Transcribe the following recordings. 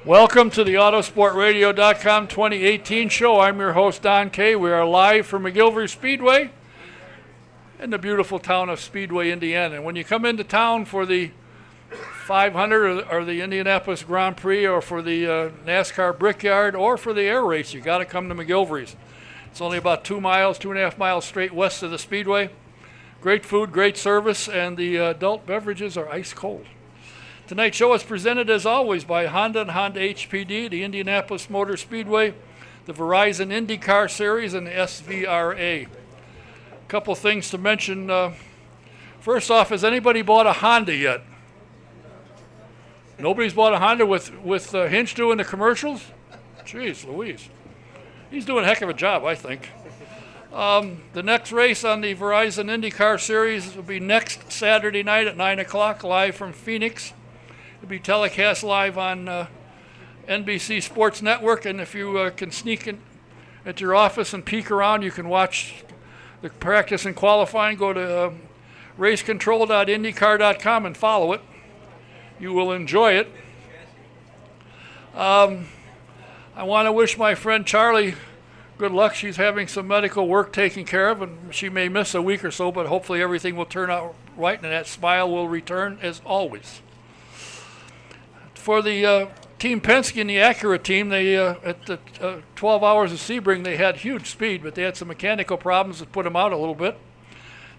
Welcome to the Autosportradio.com 2018 show. I'm your host, Don Kay. We are live from McGillivray Speedway in the beautiful town of Speedway, Indiana. And when you come into town for the 500 or the Indianapolis Grand Prix or for the NASCAR Brickyard or for the air race, you got to come to McGillivrays. It's only about 2.5 miles straight west of the Speedway. Great food, great service, and the adult beverages are ice cold. Tonight's show is presented, as always, by Honda and Honda HPD, the Indianapolis Motor Speedway, the Verizon IndyCar Series, and the SVRA. A couple things to mention. First off, has anybody bought a Honda yet? Nobody's bought a Honda with Hinch doing the commercials? Jeez Louise. He's doing a heck of a job, I think. The next race on the Verizon IndyCar Series will be next Saturday night at 9 o'clock, live from Phoenix. It'll be telecast live on NBC Sports Network, and if you can sneak in at your office and peek around, you can watch the practice and qualifying. Go to racecontrol.indycar.com and follow it. You will enjoy it. I want to wish my friend Charlie good luck. She's having some medical work taken care of, and she may miss a week or so, but hopefully everything will turn out right, and that smile will return as always. For the Team Penske and the Acura team, they at the 12 Hours of Sebring, they had huge speed, but they had some mechanical problems that put them out a little bit.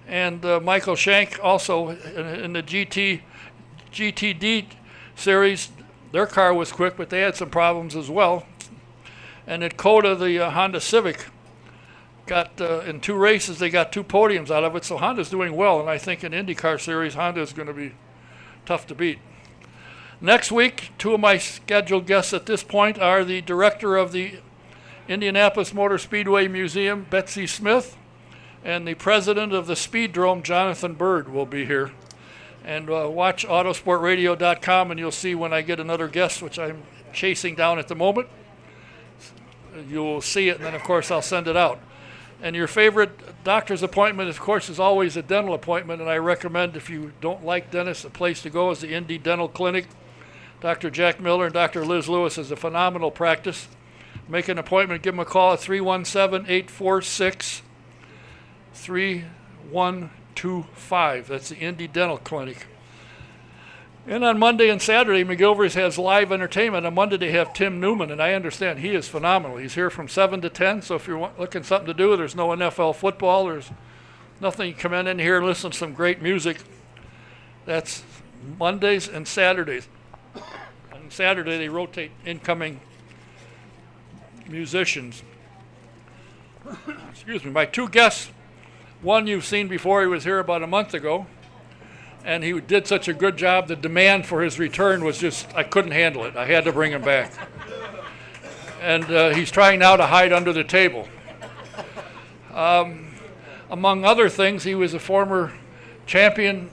And Michael Shank also in the GTD series, their car was quick, but they had some problems as well. And at COTA, the Honda Civic got, in 2 races, they got 2 podiums out of it, so Honda's doing well, and I think in IndyCar Series, Honda is going to be tough to beat. Next week, 2 of my scheduled guests at this point are the director of the Indianapolis Motor Speedway Museum, Betsy Smith, and the president of the Speedrome, Jonathan Bird, will be here. And watch Autosportradio.com, and you'll see when I get another guest, which I'm chasing down at the moment. You'll see it, and then, of course, I'll send it out. And your favorite doctor's appointment, of course, is always a dental appointment, and I recommend, if you don't like dentists, a place to go is the Indy Dental Clinic. Dr. Jack Miller and Dr. Liz Lewis is a phenomenal practice. Make an appointment, give them a call at 317-846-3125. That's the Indy Dental Clinic. And on Monday and Saturday, McGillivrays has live entertainment. On Monday, they have Tim Newman, and I understand he is phenomenal. He's here from 7 to 10, so if you're looking for something to do, there's no NFL football, there's nothing. You come in here and listen to some great music. That's Mondays and Saturdays. On Saturday, they rotate incoming musicians. Excuse me. My 2 guests, one you've seen before. He was here about a month ago, and he did such a good job. The demand for his return was just, I couldn't handle it. I had to bring him back. And he's trying now to hide under the table. Among other things, he was a former champion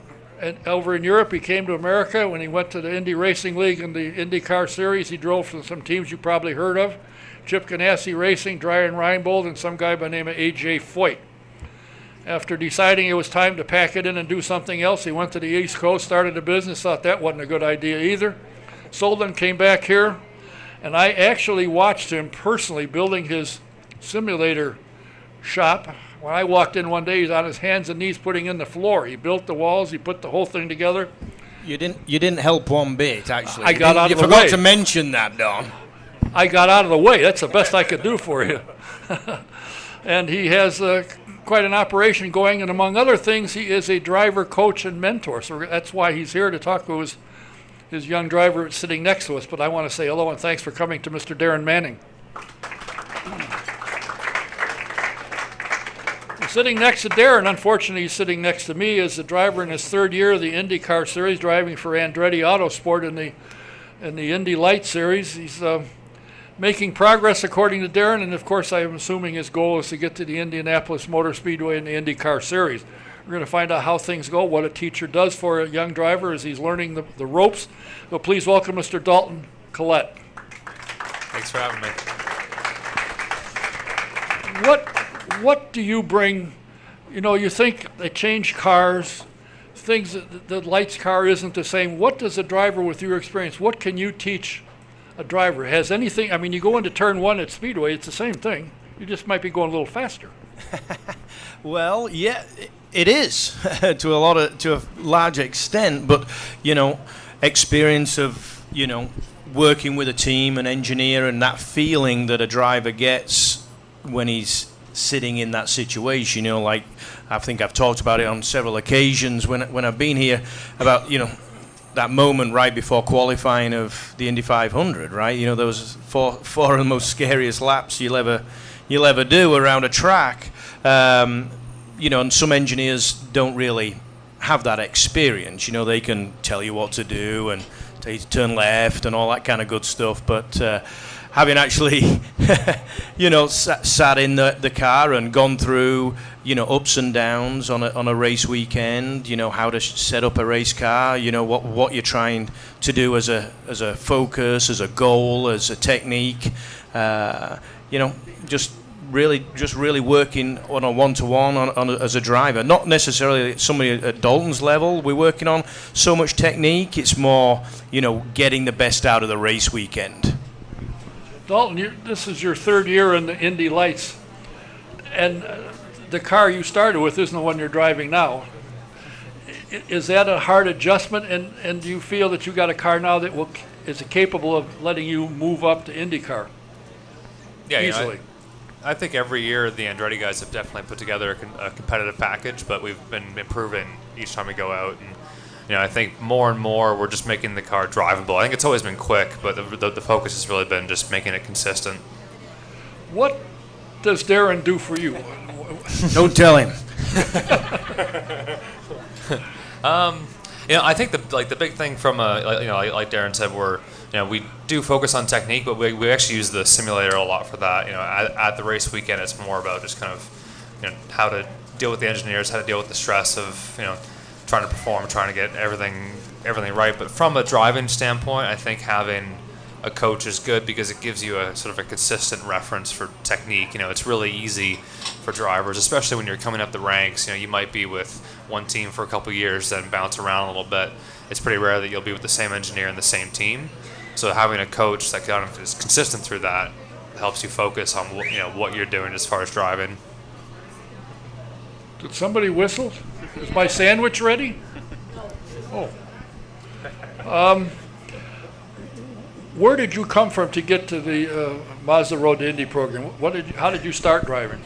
over in Europe. He came to America when he went to the Indy Racing League in the IndyCar Series. He drove for some teams you probably heard of: Chip Ganassi Racing, Darren Manning, and some guy by the name of A.J. Foyt. After deciding it was time to pack it in and do something else, he went to the East Coast, started a business, thought that wasn't a good idea either. Sold and came back here, and I actually watched him personally building his simulator shop. When I walked in one day, he's on his hands and knees putting in the floor. He built the walls. He put the whole thing together. You didn't help one bit, actually. I got out of the way. You forgot to mention that, Don. I got out of the way. That's the best I could do for you. And he has quite an operation going, and among other things, he is a driver, coach, and mentor. So that's why he's here to talk to his young driver sitting next to us. But I want to say hello and thanks for coming to Mr. Darren Manning. Sitting next to Darren, unfortunately he's sitting next to me, is the driver in his 3rd year of the IndyCar Series, driving for Andretti Autosport in the IndyLights Series. He's making progress according to Darren, and of course I'm assuming his goal is to get to the Indianapolis Motor Speedway in the IndyCar Series. We're going to find out how things go, what a teacher does for a young driver as he's learning the ropes. So please welcome Mr. Dalton Kellett. Thanks for having me. What do you bring? You know, you think they change cars, things that the Lights car isn't the same. What does a driver with your experience, what can you teach a driver? Has anything, I mean, you go into turn one at Speedway, it's the same thing. You just might be going a little faster. Well, yeah, it is to a large extent, but experience of working with a team, an engineer, and that feeling that a driver gets when he's sitting in that situation. Like I think I've talked about it on several occasions when I've been here about that moment right before qualifying of the Indy 500, right? Those four of the most scariest laps you'll ever do around a track. And some engineers don't really have that experience. They can tell you what to do and tell you to turn left and all that kind of good stuff. But having actually, sat in the car and gone through, ups and downs on a race weekend, how to set up a race car, what you're trying to do as a focus, as a goal, as a technique, just really working on a one-to-one as a driver. Not necessarily somebody at Dalton's level. We're working on so much technique. It's more, getting the best out of the race weekend. Dalton, this is your third year in the IndyLights, and the car you started with isn't the one you're driving now. Is that a hard adjustment, and do you feel that you got a car now that is capable of letting you move up to IndyCar easily? I think every year the Andretti guys have definitely put together a competitive package, but we've been improving each time we go out. And I think more and more we're just making the car drivable. I think it's always been quick, but the focus has really been just making it consistent. What does Darren do for you? Don't tell him. I think the big thing from like Darren said, we do focus on technique, but we actually use the simulator a lot for that. At the race weekend, it's more about just kind of how to deal with the engineers, how to deal with the stress of trying to perform, trying to get everything right. But from a driving standpoint, I think having a coach is good because it gives you a sort of a consistent reference for technique. It's really easy for drivers, especially when you're coming up the ranks. You might be with one team for a couple of years, then bounce around a little bit. It's pretty rare that you'll be with the same engineer and the same team. So having a coach that kind of is consistent through that helps you focus on what you're doing as far as driving. Did somebody whistle? Is my sandwich ready? Oh. Where did you come from to get to the Mazda Road to Indy program? How did you start driving?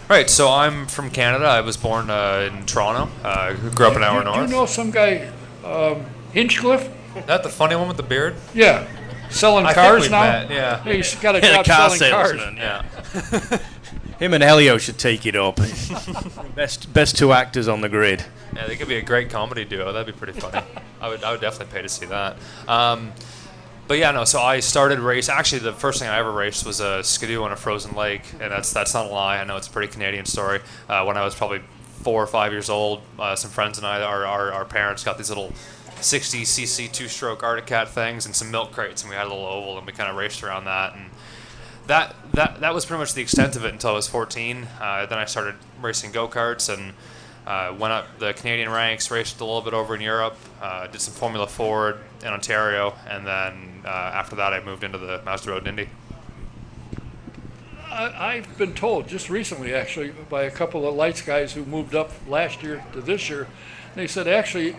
Right, so I'm from Canada. I was born in Toronto. Grew up an hour north. Do you know some guy, Hinchcliffe? That the funny one with the beard? Yeah. Selling I cars think we now? met, yeah. Hey, he's got a job car selling cars. salesman, Yeah. Him and Helio should take it up. best two actors on the grid. Yeah, they could be a great comedy duo. That'd be pretty funny. I would definitely pay to see that. But yeah, no. So I started race. Actually, the first thing I ever raced was a skidoo on a frozen lake, and that's not a lie. I know it's a pretty Canadian story. When I was probably 4 or 5 years old, some friends and I, our parents got these little 60cc two-stroke Arctic Cat things and some milk crates, and we had a little oval, and we kind of raced around that. And that was pretty much the extent of it until I was 14. Then I started racing go-karts and went up the Canadian ranks, raced a little bit over in Europe, did some Formula Ford in Ontario, and then after that I moved into the Mazda Road Indy. I've been told just recently, actually, by a couple of lights guys who moved up last year to this year, they said actually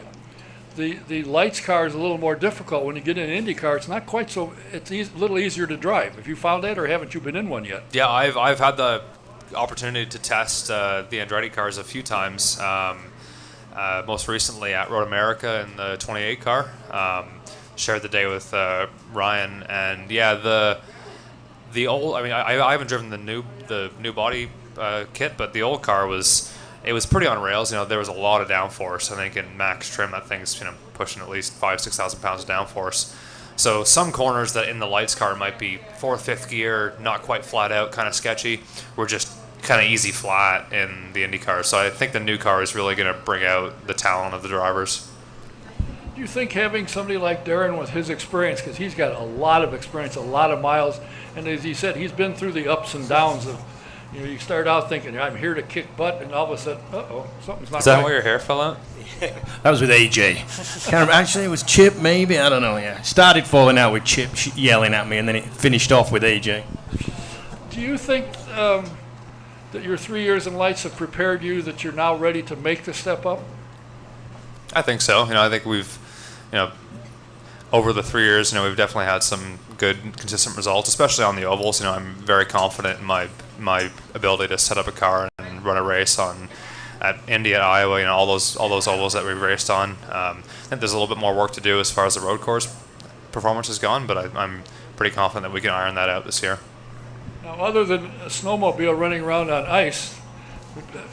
the lights car is a little more difficult. When you get in an Indy car, it's not quite so, it's a little easier to drive. Have you found that, or haven't you been in one yet? Yeah, I've had the opportunity to test the Andretti cars a few times. Most recently at Road America in the 28 car. Shared the day with Ryan, and yeah, the old. I mean, I haven't driven the new body kit, but the old car was pretty on rails. There was a lot of downforce. I think in max trim, that thing's pushing at least 5,000-6,000 pounds of downforce. So some corners that in the lights car might be 4th, 5th gear, not quite flat out, kind of sketchy, were just kind of easy flat in the Indy car. So I think the new car is really going to bring out the talent of the drivers. Do you think having somebody like Darren with his experience, because he's got a lot of experience, a lot of miles, and as he said, he's been through the ups and downs of You know, you start out thinking, I'm here to kick butt, and all of a sudden, something's not Is that right. why your hair fell out? That was with AJ. Can't remember. Actually, it was Chip, maybe. I don't know. Yeah, started falling out with Chip yelling at me, and then it finished off with AJ. Do you think that your 3 years in lights have prepared you that you're now ready to make the step up? I think so. I think we've, over the 3 years, we've definitely had some good, consistent results, especially on the ovals. I'm very confident in my ability to set up a car and run a race at Indy, at Iowa, all those ovals that we've raced on. I think there's a little bit more work to do as far as the road course performance has gone, but I'm pretty confident that we can iron that out this year. Now, other than a snowmobile running around on ice,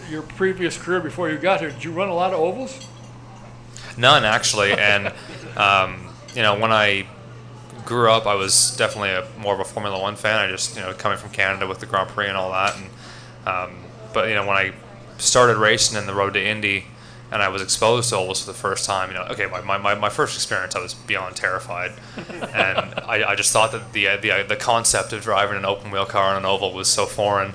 your previous career before you got here, did you run a lot of ovals? None, actually. And, when I grew up, I was definitely more of a Formula One fan. I just, coming from Canada with the Grand Prix and all that. And, but, when I started racing in the road to Indy and I was exposed to ovals for the first time, my first experience, I was beyond terrified. And I just thought that the concept of driving an open wheel car on an oval was so foreign.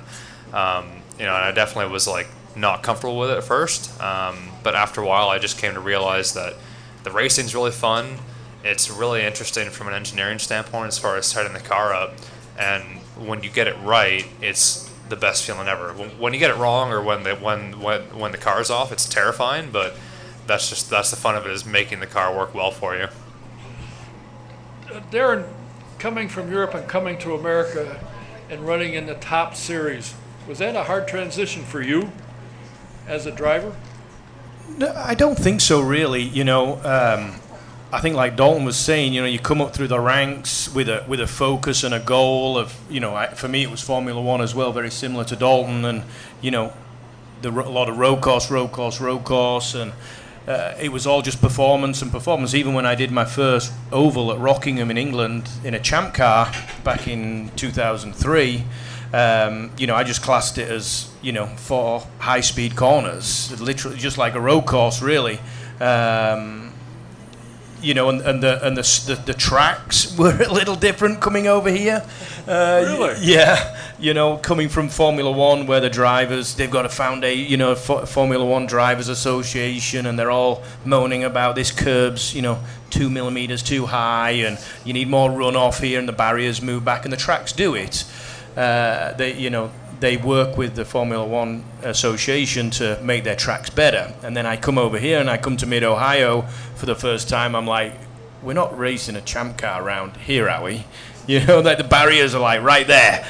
And I definitely was not comfortable with it at first. But after a while, I just came to realize that the racing's really fun. It's really interesting from an engineering standpoint as far as setting the car up. And when you get it right, it's the best feeling ever. When you get it wrong or when the car's off, it's terrifying. But that's the fun of it, is making the car work well for you. Darren, coming from Europe and coming to America and running in the top series, was that a hard transition for you as a driver? No, I don't think so, really. I think, like Dalton was saying, you come up through the ranks with a focus and a goal of, for me it was Formula One as well, very similar to Dalton, and a lot of road course, and it was all just performance. Even when I did my first oval at Rockingham in England in a champ car back in 2003. I just classed it as, 4 high-speed corners, literally just like a road course, really. And the tracks were a little different coming over here. Really? Yeah. Coming from Formula One, where the drivers, they've got a foundation, Formula One Drivers Association, and they're all moaning about this curb's, 2 millimeters too high, and you need more runoff here, and the barriers move back, and the tracks do it. They work with the Formula One Association to make their tracks better. And then I come over here and I come to Mid-Ohio for the first time. I'm like, we're not racing a champ car around here, are we? The barriers are right there.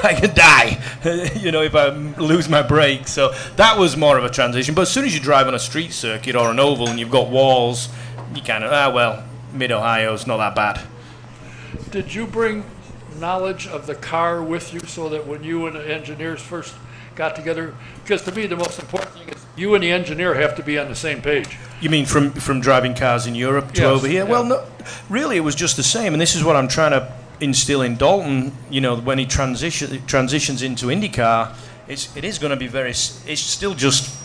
I could die, if I lose my brake. So that was more of a transition. But as soon as you drive on a street circuit or an oval and you've got walls, you kind of, Mid-Ohio's not that bad. Did you bring knowledge of the car with you so that when you and the engineers first got together, because to me the most important thing is you and the engineer have to be on the same page? You mean from driving cars in Europe to over here? Yeah. Well, no, really it was just the same, and this is what I'm trying to instill in Dalton. When he transitions into IndyCar, it is going to be it's still just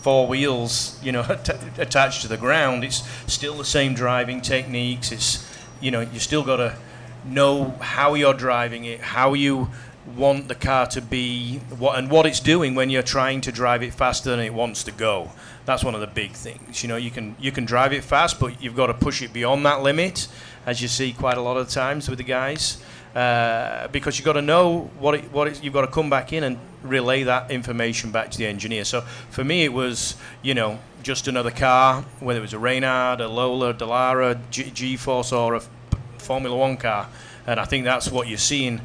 4 wheels, attached to the ground. It's still the same driving techniques. It's, you still got to know how you're driving it, how you want the car to be, what it's doing when you're trying to drive it faster than it wants to go. That's one of the big things. You can drive it fast, but you've got to push it beyond that limit, as you see quite a lot of times with the guys, because you've got to know you've got to come back in and relay that information back to the engineer. So for me, it was just another car, whether it was a Reynard, a Lola, Dallara, G-Force, or a Formula One car. And I think that's what you're seeing,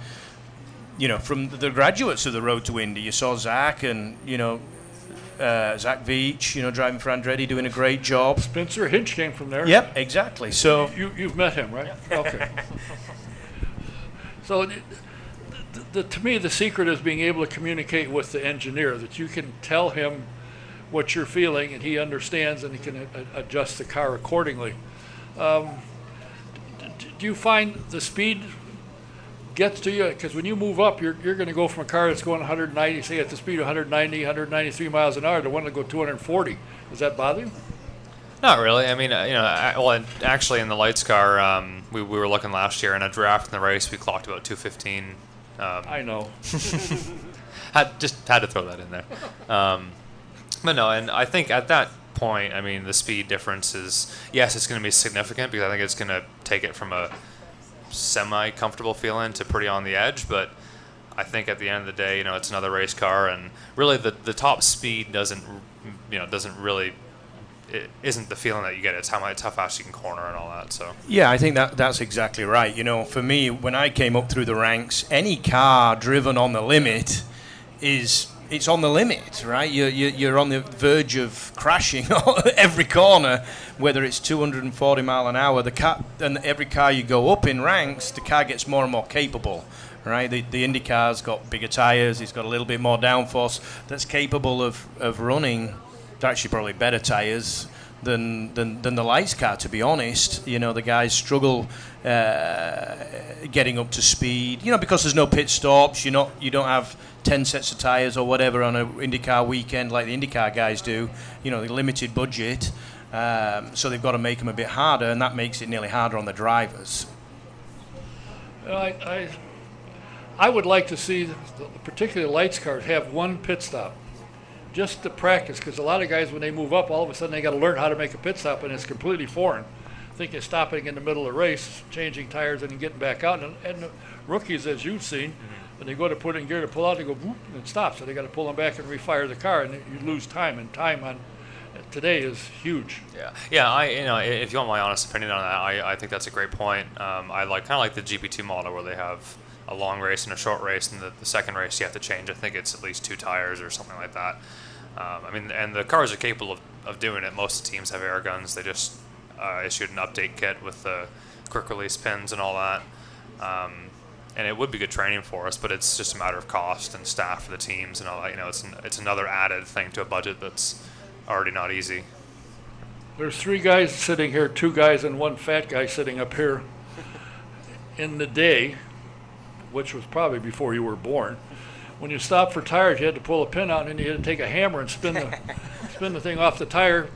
from the graduates of the road to Indy. You saw Zach and, Zach Veach, driving for Andretti, doing a great job. Spencer Hinch came from there. Yep, exactly. So you've met him, right? Okay. So to me, the secret is being able to communicate with the engineer, that you can tell him what you're feeling and he understands and he can adjust the car accordingly. Do you find the speed gets to you? Because when you move up, you're going to go from a car that's going 190, say at the speed of 190, 193 miles an hour, to one to go 240. Does that bother you? Not really. I mean, actually in the lights car, we were looking last year in a draft in the race, we clocked about 215. I know. Had to throw that in there. But no, and I think at that point, I mean, the speed difference is, yes, it's going to be significant because I think it's going to take it from a semi-comfortable feeling to pretty on the edge. But I think at the end of the day, it's another race car, and really the top speed doesn't really. It isn't the feeling that you get. It's how fast you can corner and all that. So yeah, I think that's exactly right. For me, when I came up through the ranks, any car driven on the limit it's on the limit, right? You're on the verge of crashing every corner, whether it's 240 mile an hour. The car, and every car you go up in ranks, the car gets more and more capable, right? The IndyCar's got bigger tires. It's got a little bit more downforce. That's capable of running. Actually, probably better tires than the lights car, to be honest. The guys struggle getting up to speed. Because there's no pit stops. You don't have 10 sets of tires or whatever on an IndyCar weekend like the IndyCar guys do. The limited budget, so they've got to make them a bit harder, and that makes it nearly harder on the drivers. I would like to see particularly lights cars have one pit stop, just to practice, because a lot of guys, when they move up, all of a sudden they got to learn how to make a pit stop, and it's completely foreign. Thinking stopping in the middle of the race, changing tires, and then getting back out. And the rookies, as you've seen, when they go to put in gear to pull out, they go whoop, and it stops. So they got to pull them back and refire the car, and you lose time. And time on today is huge. Yeah. If you want my honest opinion on that, I think that's a great point. I kind of like the GP2 model where they have a long race and a short race, and the second race you have to change. I think it's at least 2 tires or something like that. And the cars are capable of doing it. Most teams have air guns. They just issued an update kit with the quick release pins and all that. And it would be good training for us, but it's just a matter of cost and staff for the teams and all that. It's another added thing to a budget that's already not easy. There's 3 guys sitting here, 2 guys and 1 fat guy sitting up here. In the day, which was probably before you were born, when you stopped for tires, you had to pull a pin out, and then you had to take a hammer and spin the thing off the tire,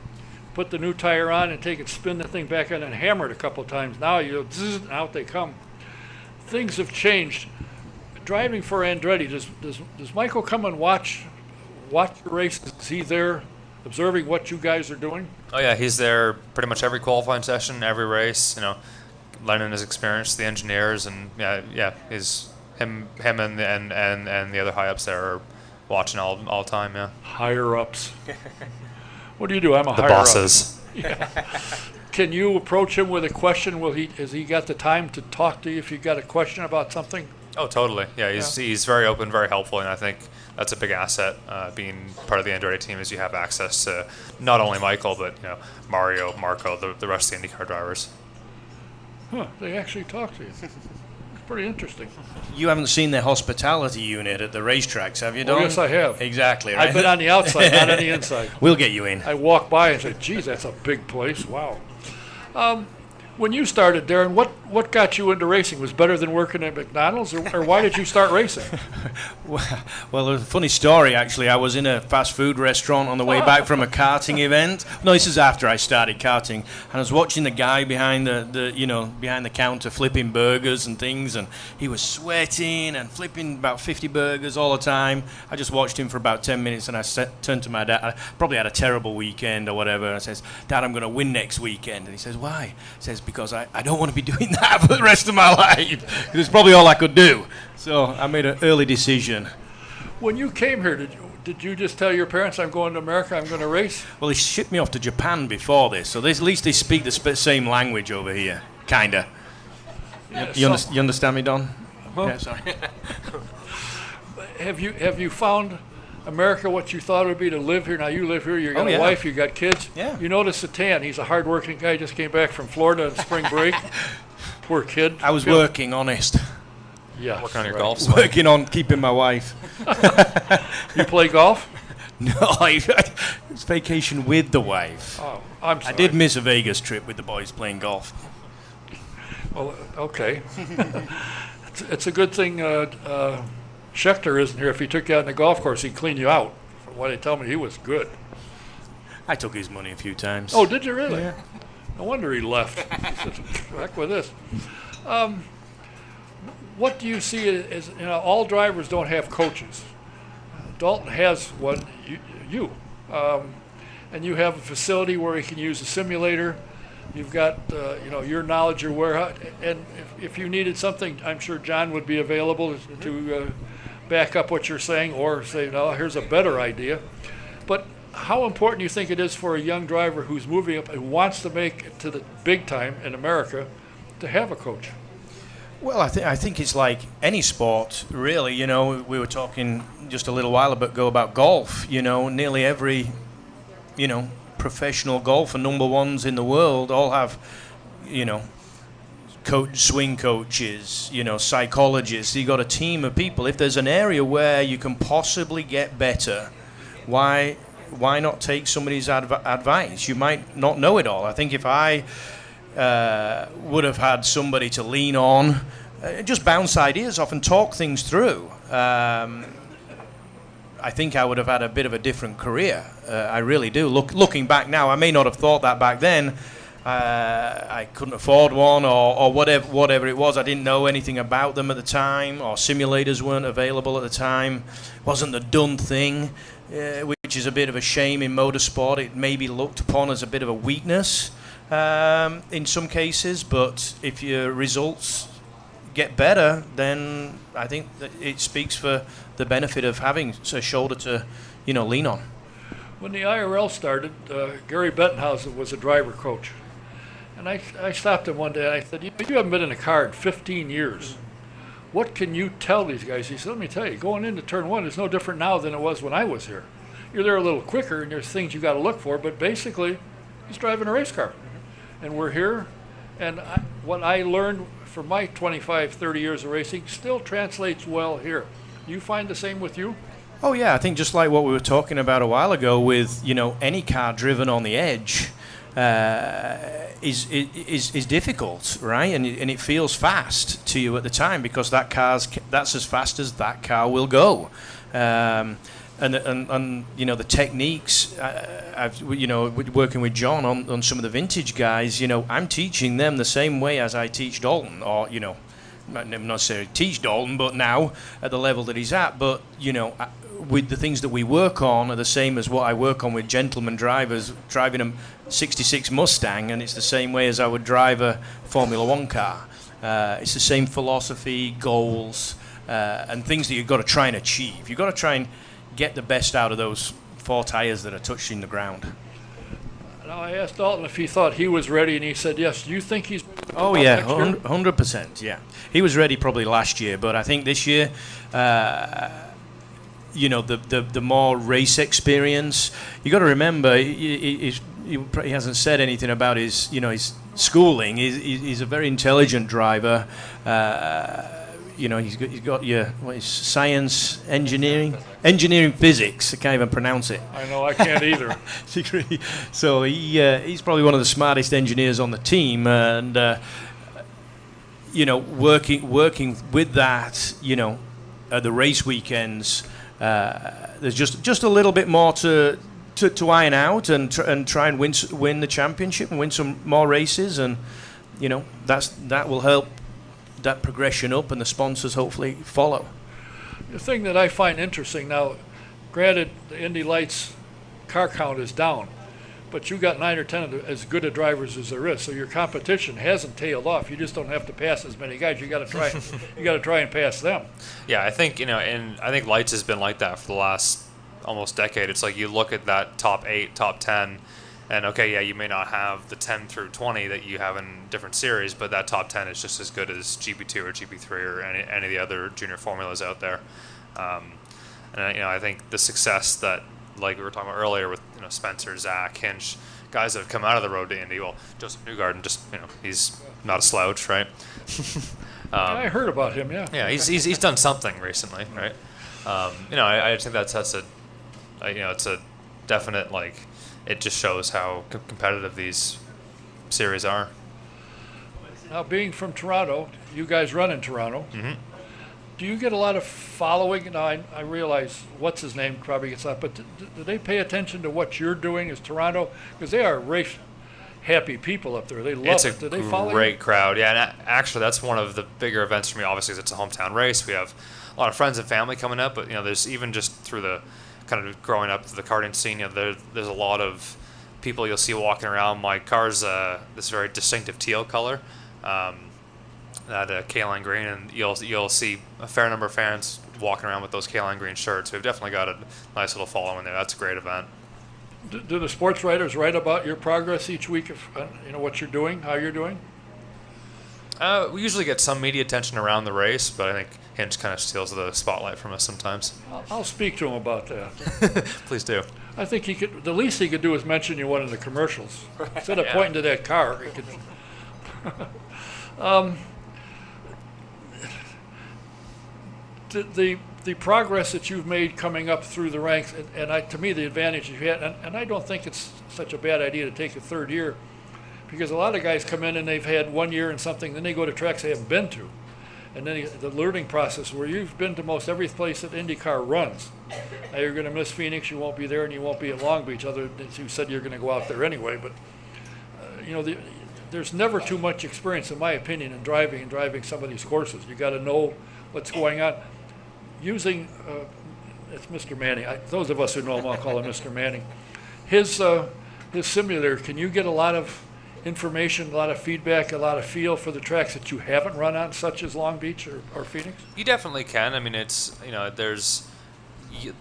put the new tire on, and spin the thing back on, and hammer it a couple of times. Now zzz, out they come. Things have changed. Driving for Andretti, does Michael come and watch the races? Is he there observing what you guys are doing? Oh yeah, he's there pretty much every qualifying session, every race. Learning his experience, the engineers, and he's. Him and the other high ups there are watching all the time. Yeah. Higher ups. What do you do? I'm a the higher bosses. Up. Yeah. Can you approach him with a question? Has he got the time to talk to you if you got a question about something? Oh, totally. Yeah, he's very open, very helpful, and I think that's a big asset. Being part of the Andretti team is you have access to not only Michael but Mario, Marco, the rest of the IndyCar drivers. Huh? They actually talk to you. Pretty interesting. You haven't seen their hospitality unit at the racetracks, have you, Don? Oh, yes, I have. Exactly, right? I've been on the outside, not on the inside. We'll get you in. I walk by and say, geez, that's a big place. Wow. When you started, Darren, what got you into racing? Was better than working at McDonald's, or why did you start racing? Well, there's a funny story, actually. I was in a fast food restaurant on the way back from a karting event. No, this is after I started karting. And I was watching the guy behind the counter flipping burgers and things, and he was sweating and flipping about 50 burgers all the time. I just watched him for about 10 minutes, and I turned to my dad. I probably had a terrible weekend or whatever. And I says, Dad, I'm going to win next weekend. And he says, why? He says, because I don't want to be doing that for the rest of my life. It's probably all I could do. So I made an early decision. When you came here, did you just tell your parents, I'm going to America, I'm going to race? Well, they shipped me off to Japan before this, so at least they speak the same language over here, kinda. You understand me, Don? Huh? Yeah, sorry. Have you found America what you thought it would be to live here? Now you live here, you got a wife, you got kids. Yeah. You notice the tan. He's a hard-working guy, just came back from Florida on spring break. Poor kid. I was working, honest. Yeah. Working on your golf swing. Working on keeping my wife. You play golf? No, it's vacation with the wife. Oh, I'm sorry. I did miss a Vegas trip with the boys playing golf. Well, okay. It's a good thing Schechter isn't here. If he took you out on the golf course, he'd clean you out. From what they tell me, he was good. I took his money a few times. Oh, did you really? Yeah. No wonder he left. He said, heck with this. What do you see as, all drivers don't have coaches. Dalton has one, and you have a facility where he can use a simulator. You've got, your knowledge, your warehouse, and if you needed something, I'm sure John would be available to back up what you're saying or say, no, here's a better idea. But how important do you think it is for a young driver who's moving up and wants to make it to the big time in America to have a coach? Well, I think it's like any sport, really. We were talking just a little while ago about golf. Nearly every, professional golfer, number ones in the world, all have, swing coaches, psychologists. You got a team of people. If there's an area where you can possibly get better, why not take somebody's advice? You might not know it all. I think if I would have had somebody to lean on, just bounce ideas off and talk things through, I think I would have had a bit of a different career. I really do. Looking back now, I may not have thought that back then. I couldn't afford one or whatever it was. I didn't know anything about them at the time, or simulators weren't available at the time. It wasn't the done thing, which is a bit of a shame in motorsport. It may be looked upon as a bit of a weakness in some cases, but if your results get better, then I think that it speaks for the benefit of having a shoulder to, lean on. When the IRL started, Gary Bettenhausen was a driver coach. And I stopped him one day and I said, you haven't been in a car in 15 years. What can you tell these guys? He said, let me tell you, going into turn one is no different now than it was when I was here. You're there a little quicker and there's things you got to look for, but basically he's driving a race car. And we're here, and what I learned from my 25, 30 years of racing still translates well here. You find the same with you? Oh yeah, I think just like what we were talking about a while ago with, any car driven on the edge is difficult, right? And it feels fast to you at the time because that's as fast as that car will go. And the techniques, working with John on some of the vintage guys, I'm teaching them the same way as I teach Dalton, or not necessarily teach Dalton, but now at the level that he's at. But with the things that we work on are the same as what I work on with gentleman drivers driving a '66 Mustang, and it's the same way as I would drive a Formula One car. It's the same philosophy, goals, and things that you've got to try and achieve. You've got to try and get the best out of those 4 tires that are touching the ground. Now, I asked Dalton if he thought he was ready, and he said yes. Do you think he's... Oh, yeah, 100%, yeah. He was ready probably last year, but I think this year, the more race experience, you got to remember, he hasn't said anything about his schooling. He's a very intelligent driver. He's got your science, engineering, physics. I can't even pronounce it. I know, I can't either. Degree. So he's probably one of the smartest engineers on the team, and working with that, at the race weekends, there's just a little bit more to iron out and try and win the championship and win some more races, and that will help that progression up, and the sponsors hopefully follow. The thing that I find interesting now, granted the IndyLights car count is down, but you got 9 or 10 as good a drivers as there is, so your competition hasn't tailed off. You just don't have to pass as many guys. You got to try. You got to try and pass them. Yeah, I think and I think Lights has been like that for the last almost decade. It's like you look at that top 8, top 10. And okay, yeah, you may not have the 10 through 20 that you have in different series, but that top 10 is just as good as GP2 or GP3 or any of the other junior formulas out there. I think the success that, like we were talking about earlier with Spencer, Zach, Hinch, guys that have come out of the road to Indy. Well, Joseph Newgarden, he's not a slouch, right? I heard about him, yeah. Yeah, he's done something recently, right? I think that's it's a definite It just shows how competitive these series are. Now, being from Toronto, you guys run in Toronto. Mm-hmm. Do you get a lot of following? Now, I realize what's his name probably gets up, but do they pay attention to what you're doing as Toronto? Because they are race. happy people up there. They love It's it. Do they follow a great you? crowd. Yeah, and actually, that's one of the bigger events for me. Obviously, it's a hometown race. We have a lot of friends and family coming up, but there's even just through the kind of growing up the karting scene. There's a lot of people you'll see walking around. My car's this very distinctive teal color, that Kaline green, and you'll see a fair number of fans walking around with those Kaline green shirts. We've definitely got a nice little following there. That's a great event. Do the sports writers write about your progress each week? If what you're doing, how you're doing? We usually get some media attention around the race, but I think Hinch kind of steals the spotlight from us sometimes. I'll speak to him about that. Please do. I think he could. The least he could do is mention you one of the commercials instead of Yeah. pointing to that car. He could. The progress that you've made coming up through the ranks, and to me the advantage you've had, and I don't think it's such a bad idea to take a third year, because a lot of guys come in and they've had 1 year and something, then they go to tracks they haven't been to, and then the learning process where you've been to most every place that IndyCar runs. Now you're going to miss Phoenix, you won't be there, and you won't be at Long Beach. Other than you said you're going to go out there anyway, but there's never too much experience, in my opinion, in driving some of these courses. You got to know what's going on. Using, it's Mr. Manning. Those of us who know him, I'll call him Mr. Manning. His simulator, can you get a lot of information, a lot of feedback, a lot of feel for the tracks that you haven't run on, such as Long Beach or Phoenix? You definitely can. I mean, it's there's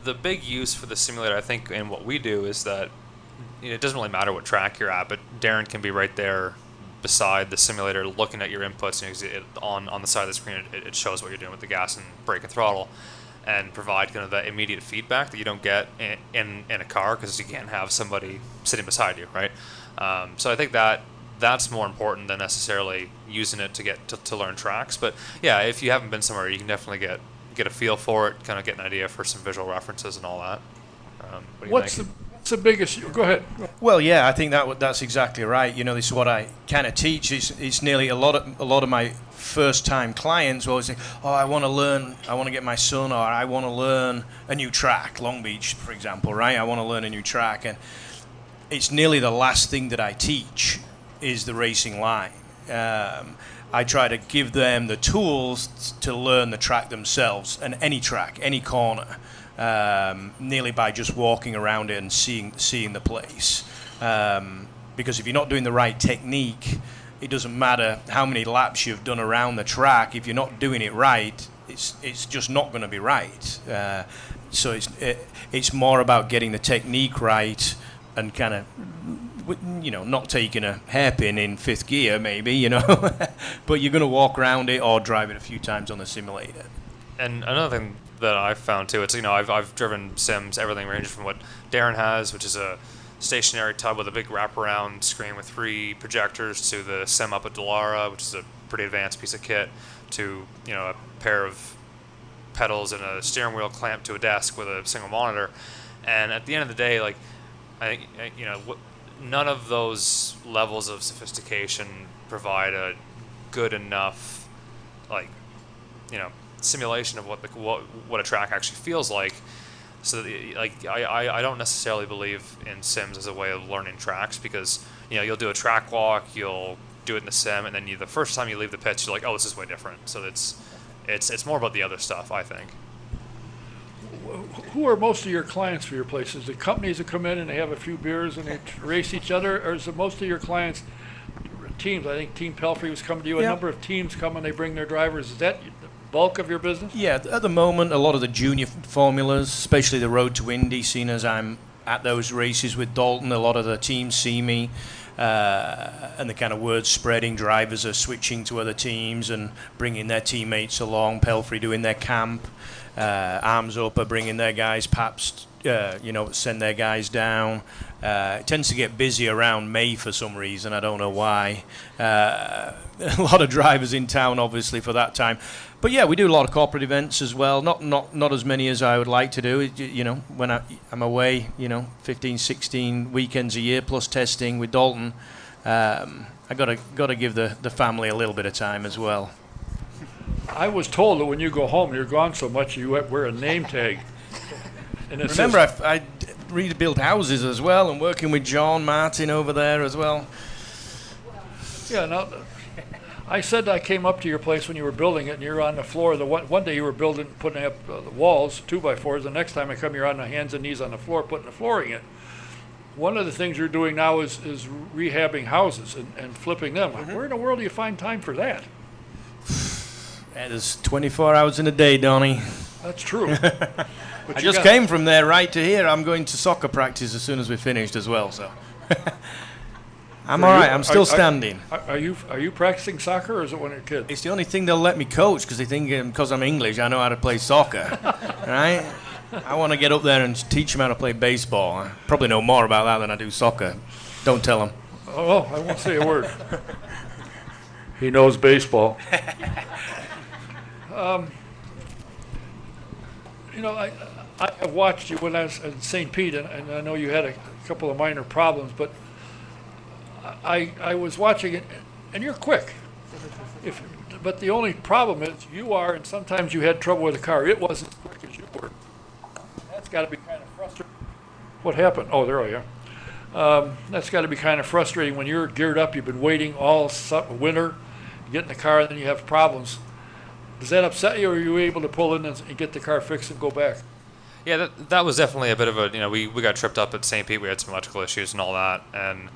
the big use for the simulator. I think, and what we do is that it doesn't really matter what track you're at, but Darren can be right there beside the simulator looking at your inputs. On the side of the screen, it shows what you're doing with the gas and brake and throttle, and provide kind of that immediate feedback that you don't get in a car because you can't have somebody sitting beside you, right? So I think that's more important than necessarily using it to get to learn tracks. But yeah, if you haven't been somewhere, you can definitely get a feel for it, kind of get an idea for some visual references and all that. What do you What's think? the biggest? Go ahead. Well, yeah, I think that's exactly right. This is what I kind of teach. It's nearly a lot of my first-time clients will always say, "Oh, I want to get my son, or I want to learn a new track." Long Beach, for example, right? I want to learn a new track, and it's nearly the last thing that I teach is the racing line. I try to give them the tools to learn the track themselves, and any track, any corner. Nearly by just walking around it and seeing the place. Because if you're not doing the right technique, it doesn't matter how many laps you've done around the track. If you're not doing it right, it's just not going to be right. So it's more about getting the technique right and kind of, not taking a hairpin in fifth gear maybe, but you're going to walk around it or drive it a few times on the simulator. And another thing that I've found too, it's I've driven sims, everything ranges from what Darren has, which is a stationary tub with a big wraparound screen with 3 projectors, to the sim up at Dallara, which is a pretty advanced piece of kit, to a pair of pedals and a steering wheel clamped to a desk with a single monitor. And at the end of the day, I think none of those levels of sophistication provide a good enough simulation of what a track actually feels like. So I don't necessarily believe in sims as a way of learning tracks, because you'll do a track walk, you'll do it in the sim, and then the first time you leave the pits, you're like, oh, this is way different. So it's more about the other stuff, I think. Who are most of your clients for your places? The companies that come in and they have a few beers and they race each other, or is it most of your clients teams? I think Team Pelfrey was coming to you. A number of teams come and they bring their drivers. Is that the bulk of your business? Yeah, at the moment, a lot of the junior formulas, especially the Road to Indy, seeing as I'm at those races with Dalton, a lot of the teams see me, and the kind of word spreading. Drivers are switching to other teams and bringing their teammates along. Pelfrey doing their camp. Arms Up are bringing their guys. Pabst, send their guys down. It tends to get busy around May for some reason. I don't know why. A lot of drivers in town, obviously, for that time. But yeah, we do a lot of corporate events as well. Not as many as I would like to do. When I'm away, 15, 16 weekends a year plus testing with Dalton. I gotta give the family a little bit of time as well. I was told that when you go home, you're gone so much you wear a name tag. And Remember, I rebuilt houses as well, and working with John Martin over there as well. Yeah, now, I said I came up to your place when you were building it, and you're on the floor. One day you were putting up the walls, 2x4s. The next time I come, you're on the hands and knees on the floor, putting the flooring in. One of the things you're doing now is rehabbing houses and flipping them. Where in the world do you find time for that? That is 24 hours in a day, Donnie. That's true. But I just came from there right to here. I'm going to soccer practice as soon as we finished as well, so. I'm all right. I'm still standing. Are you practicing soccer, or is it one of your kids? It's the only thing they'll let me coach because they think because I'm English, I know how to play soccer, right? I want to get up there and teach them how to play baseball. I probably know more about that than I do soccer. Don't tell them. Oh, I won't say a word. He knows baseball. I have watched you when I was in St. Pete, and I know you had a couple of minor problems, but I was watching it, and you're quick. But the only problem is you are, and sometimes you had trouble with the car. It wasn't as quick as you were. That's got to be kind of frustrating. What happened? Oh, there I am. That's got to be kind of frustrating when you're geared up. You've been waiting all winter, you get in the car, and then you have problems. Does that upset you, or are you able to pull in and get the car fixed and go back? Yeah, that was definitely a bit of a, we got tripped up at St. Pete. We had some electrical issues and all that, and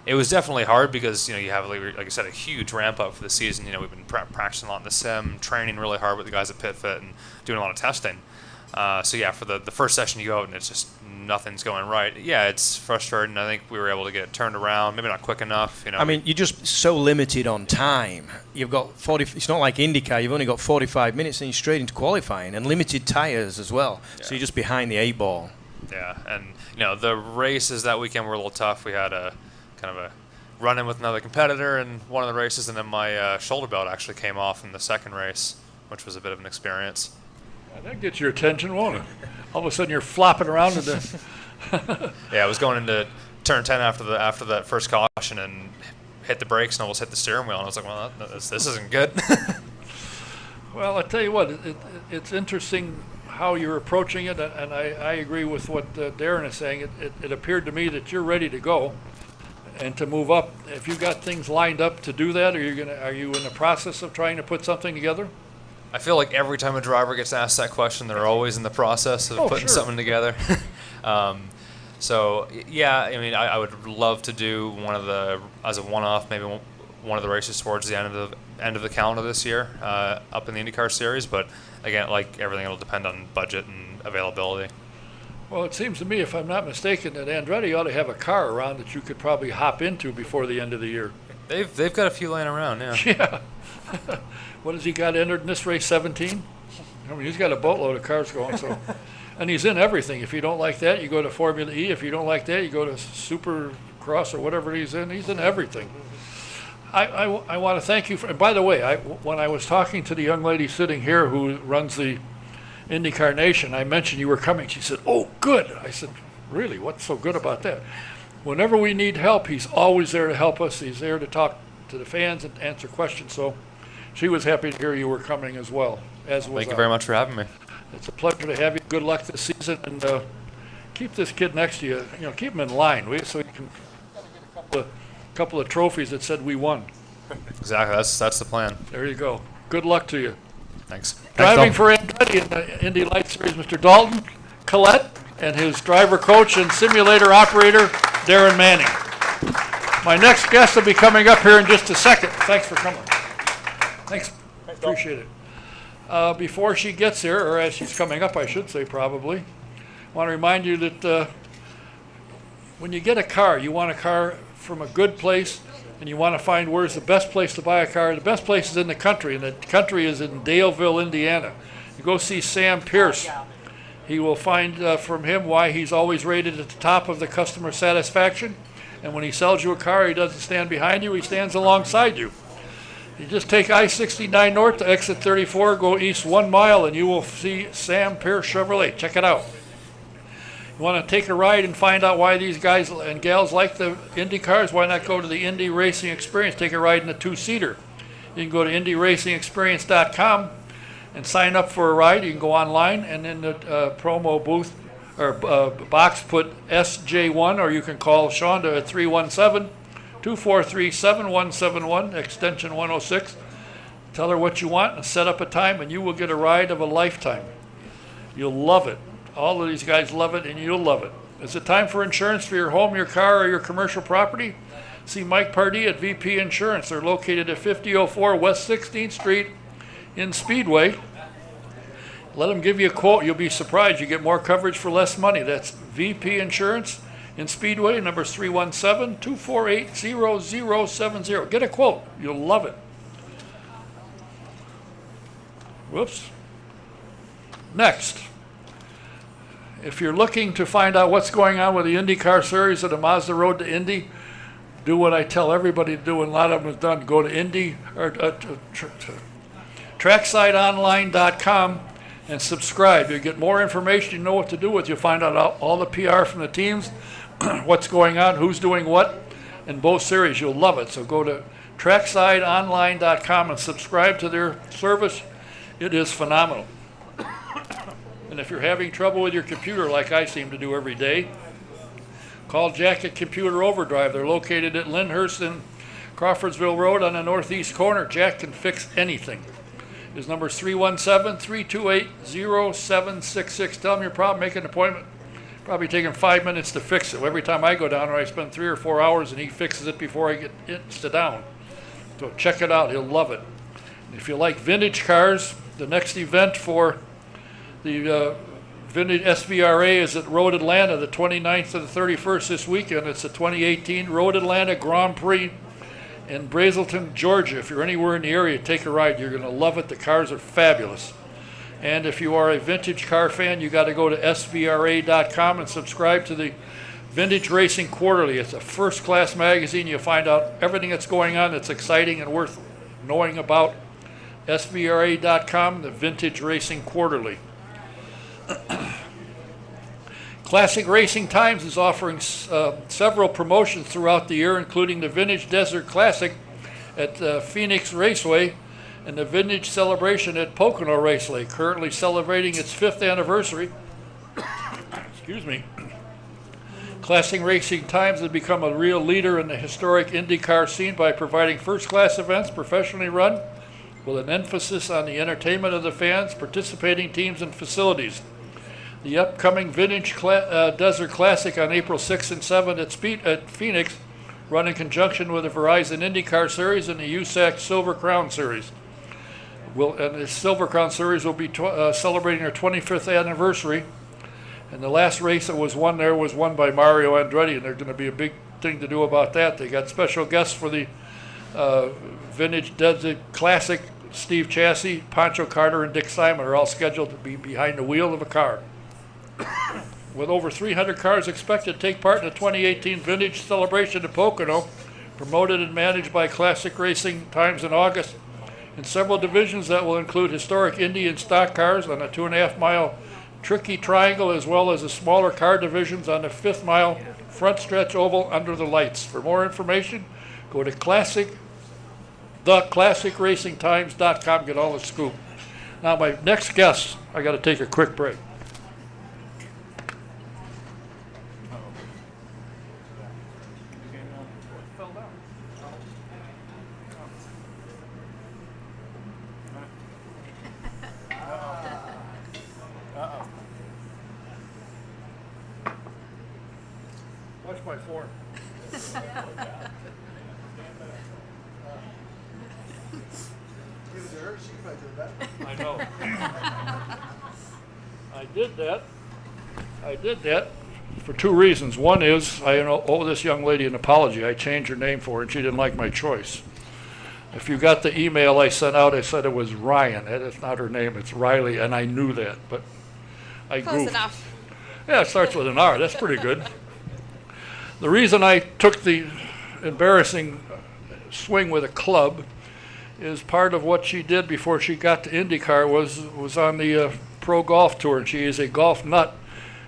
it was definitely hard because, you have, like I said, a huge ramp up for the season. We've been practicing a lot in the sim, training really hard with the guys at PitFit, and doing a lot of testing. So yeah, for the first session you go out and it's just nothing's going right. Yeah, it's frustrating. I think we were able to get it turned around, maybe not quick enough. I mean, you're just so limited on time. You've got 40. It's not like IndyCar. You've only got 45 minutes and you're straight into qualifying, and limited tires as well. Yeah. So you're just behind the 8-ball. Yeah, and the races that weekend were a little tough. We had a kind of a run-in with another competitor in one of the races, and then my shoulder belt actually came off in the second race, which was a bit of an experience. That gets your attention, won't it? All of a sudden you're flopping around in the... Yeah, I was going into turn 10 after that first caution and hit the brakes and almost hit the steering wheel, and I was like, well, this isn't good. Well, I tell you what, it's interesting how you're approaching it, and I agree with what Darren is saying. It appeared to me that you're ready to go and to move up. If you got things lined up to do that, are you in the process of trying to put something together? I feel like every time a driver gets asked that question, they're always in the process of putting something together. So yeah, I would love to do as a one-off, maybe one of the races towards the end of the calendar this year, up in the IndyCar series. But again, like everything, it'll depend on budget and availability. Well, it seems to me, if I'm not mistaken, that Andretti ought to have a car around that you could probably hop into before the end of the year. They've got a few laying around, yeah. Yeah. What has he got entered in this race, 17? I mean, he's got a boatload of cars going, so. And he's in everything. If you don't like that, you go to Formula E. If you don't like that, you go to Supercross or whatever he's in. He's in everything. I want to thank you for, and by the way, when I was talking to the young lady sitting here who runs the IndyCar Nation, I mentioned you were coming. She said, oh, good. I said, really? What's so good about that? Whenever we need help, he's always there to help us. He's there to talk to the fans and answer questions. So she was happy to hear you were coming as well. Thank you very much for having me. It's a pleasure to have you. Good luck this season, and keep this kid next to you. Keep him in line, so you can get a couple of trophies that said we won. Exactly. That's the plan. There you go. Good luck to you. Thanks. Driving for Andretti in the Indy Lights Series, Mr. Dalton, Kellett, and his driver coach and simulator operator, Darren Manning. My next guest will be coming up here in just a second. Thanks for coming. Thanks. Appreciate it. Before she gets here, or as she's coming up, I should say probably, I want to remind you that when you get a car, you want a car from a good place, and you want to find where's the best place to buy a car. The best place is in the country, and the country is in Daleville, Indiana. You go see Sam Pierce. He will find from him why he's always rated at the top of the customer satisfaction. And when he sells you a car, he doesn't stand behind you, he stands alongside you. You just take I-69 north to exit 34, go east 1 mile, and you will see Sam Pierce Chevrolet. Check it out. You want to take a ride and find out why these guys and gals like the Indy cars? Why not go to the Indy Racing Experience? Take a ride in a 2-seater. You can go to IndyRacingExperience.com and sign up for a ride. You can go online, and in the promo booth or box put SJ1, or you can call Shonda at 243-7171, extension 106. Tell her what you want and set up a time, and you will get a ride of a lifetime. You'll love it. All of these guys love it, and you'll love it. Is it time for insurance for your home, your car, or your commercial property? See Mike Pardee at VP Insurance. They're located at 5004 West 16th Street in Speedway. Let them give you a quote. You'll be surprised. You get more coverage for less money. That's VP Insurance in Speedway. Number's 317-248-0070. Get a quote. You'll love it. Whoops. Next, if you're looking to find out what's going on with the IndyCar Series of the Mazda Road to Indy, do what I tell everybody to do, and a lot of them have done. Go to tracksideonline.com and subscribe. You get more information. You know what to do with. You'll find out all the PR from the teams, what's going on, who's doing what in both series. You'll love it. So go to tracksideonline.com and subscribe to their service. It is phenomenal. And if you're having trouble with your computer, like I seem to do every day, call Jack at Computer Overdrive. They're located at Lyndhurst and Crawfordsville Road on the northeast corner. Jack can fix anything. His number is 317-328-0766. Tell him your problem, make an appointment. Probably taking 5 minutes to fix it. Every time I go down there, I spend 3 or 4 hours, and he fixes it before I get it to down. So check it out. He'll love it. If you like vintage cars, the next event for the Vintage SVRA is at Road Atlanta, the 29th to the 31st this weekend. It's the 2018 Road Atlanta Grand Prix in Brazelton, Georgia. If you're anywhere in the area, take a ride. You're going to love it. The cars are fabulous. And if you are a vintage car fan, you got to go to svra.com and subscribe to the Vintage Racing Quarterly. It's a first-class magazine. You'll find out everything that's going on that's exciting and worth knowing about. svra.com, the Vintage Racing Quarterly. Classic Racing Times is offering several promotions throughout the year, including the Vintage Desert Classic at Phoenix Raceway and the Vintage Celebration at Pocono Raceway, currently celebrating its 5th anniversary. Excuse me. Classic Racing Times has become a real leader in the historic IndyCar scene by providing first-class events professionally run with an emphasis on the entertainment of the fans, participating teams, and facilities. The upcoming Vintage Desert Classic on April 6th and 7th at Phoenix, run in conjunction with the Verizon IndyCar Series and the USAC Silver Crown Series. And the Silver Crown Series will be celebrating their 25th anniversary. And the last race that was won there was won by Mario Andretti, and there's going to be a big thing to do about that. They got special guests for the Vintage Desert Classic. Steve Chassis, Pancho Carter, and Dick Simon are all scheduled to be behind the wheel of a car. With over 300 cars expected to take part in the 2018 Vintage Celebration at Pocono, promoted and managed by Classic Racing Times in August, in several divisions that will include historic Indy and stock cars on a 2.5-mile tricky triangle, as well as the smaller car divisions on the 5th-mile front stretch oval under the lights. For more information, go to theclassicracingtimes.com. Get all the scoop. Now, my next guest, I got to take a quick break. Watch my form. I know. I did that for 2 reasons. One is I owe this young lady an apology. I changed her name for her, and she didn't like my choice. If you got the email I sent out, I said it was Ryan. That's not her name. It's Riley, and I knew that, but I Close goofed. enough. Yeah, it starts with an R. That's pretty good. The reason I took the embarrassing swing with a club is part of what she did before she got to IndyCar was on the Pro Golf Tour, and she is a golf nut.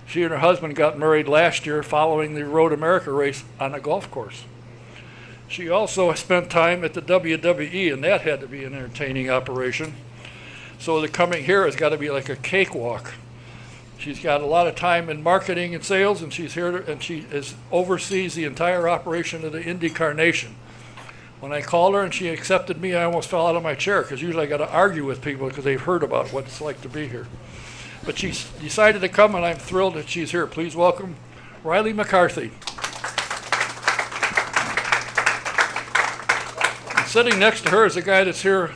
She and her husband got married last year following the Road America race on a golf course. She also spent time at the WWE, and that had to be an entertaining operation. So the coming here has got to be like a cakewalk. She's got a lot of time in marketing and sales, and she's here and she oversees the entire operation of the IndyCar Nation. When I called her and she accepted me, I almost fell out of my chair because usually I got to argue with people because they've heard about what it's like to be here. But she decided to come, and I'm thrilled that she's here. Please welcome Riley McCarthy. And sitting next to her is a guy that's here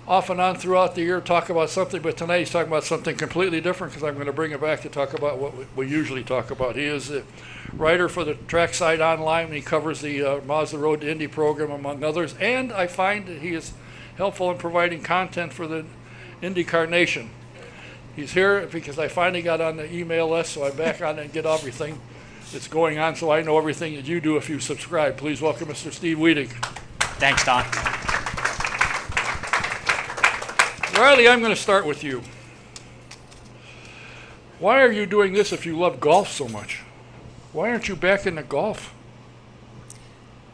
off and on throughout the year, talk about something, but tonight he's talking about something completely different because I'm going to bring it back to talk about what we usually talk about. He is a writer for the Trackside Online, and he covers the Mazda Road to Indy program, among others, and I find that he is helpful in providing content for the IndyCar Nation. He's here because I finally got on the email list, so I'm back on it and get everything that's going on, so I know everything that you do if you subscribe. Please welcome Mr. Steve Weedig. Thanks, Don. Riley, I'm going to start with you. Why are you doing this if you love golf so much? Why aren't you back into golf?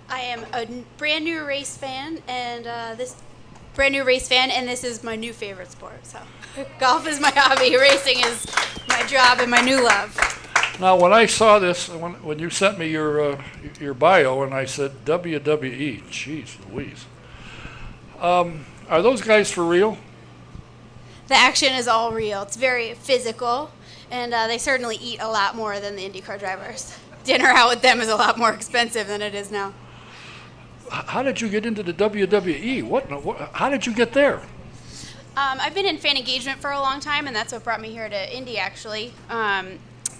I am a brand new race fan, and this is my new favorite sport. So, golf is my hobby, racing is my job and my new love. Now, when I saw this, when you sent me your bio, and I said WWE, jeez Louise, are those guys for real? The action is all real. It's very physical, and they certainly eat a lot more than the IndyCar drivers. Dinner out with them is a lot more expensive than it is now. How did you get into the WWE? How did you get there? I've been in fan engagement for a long time, and that's what brought me here to Indy, actually.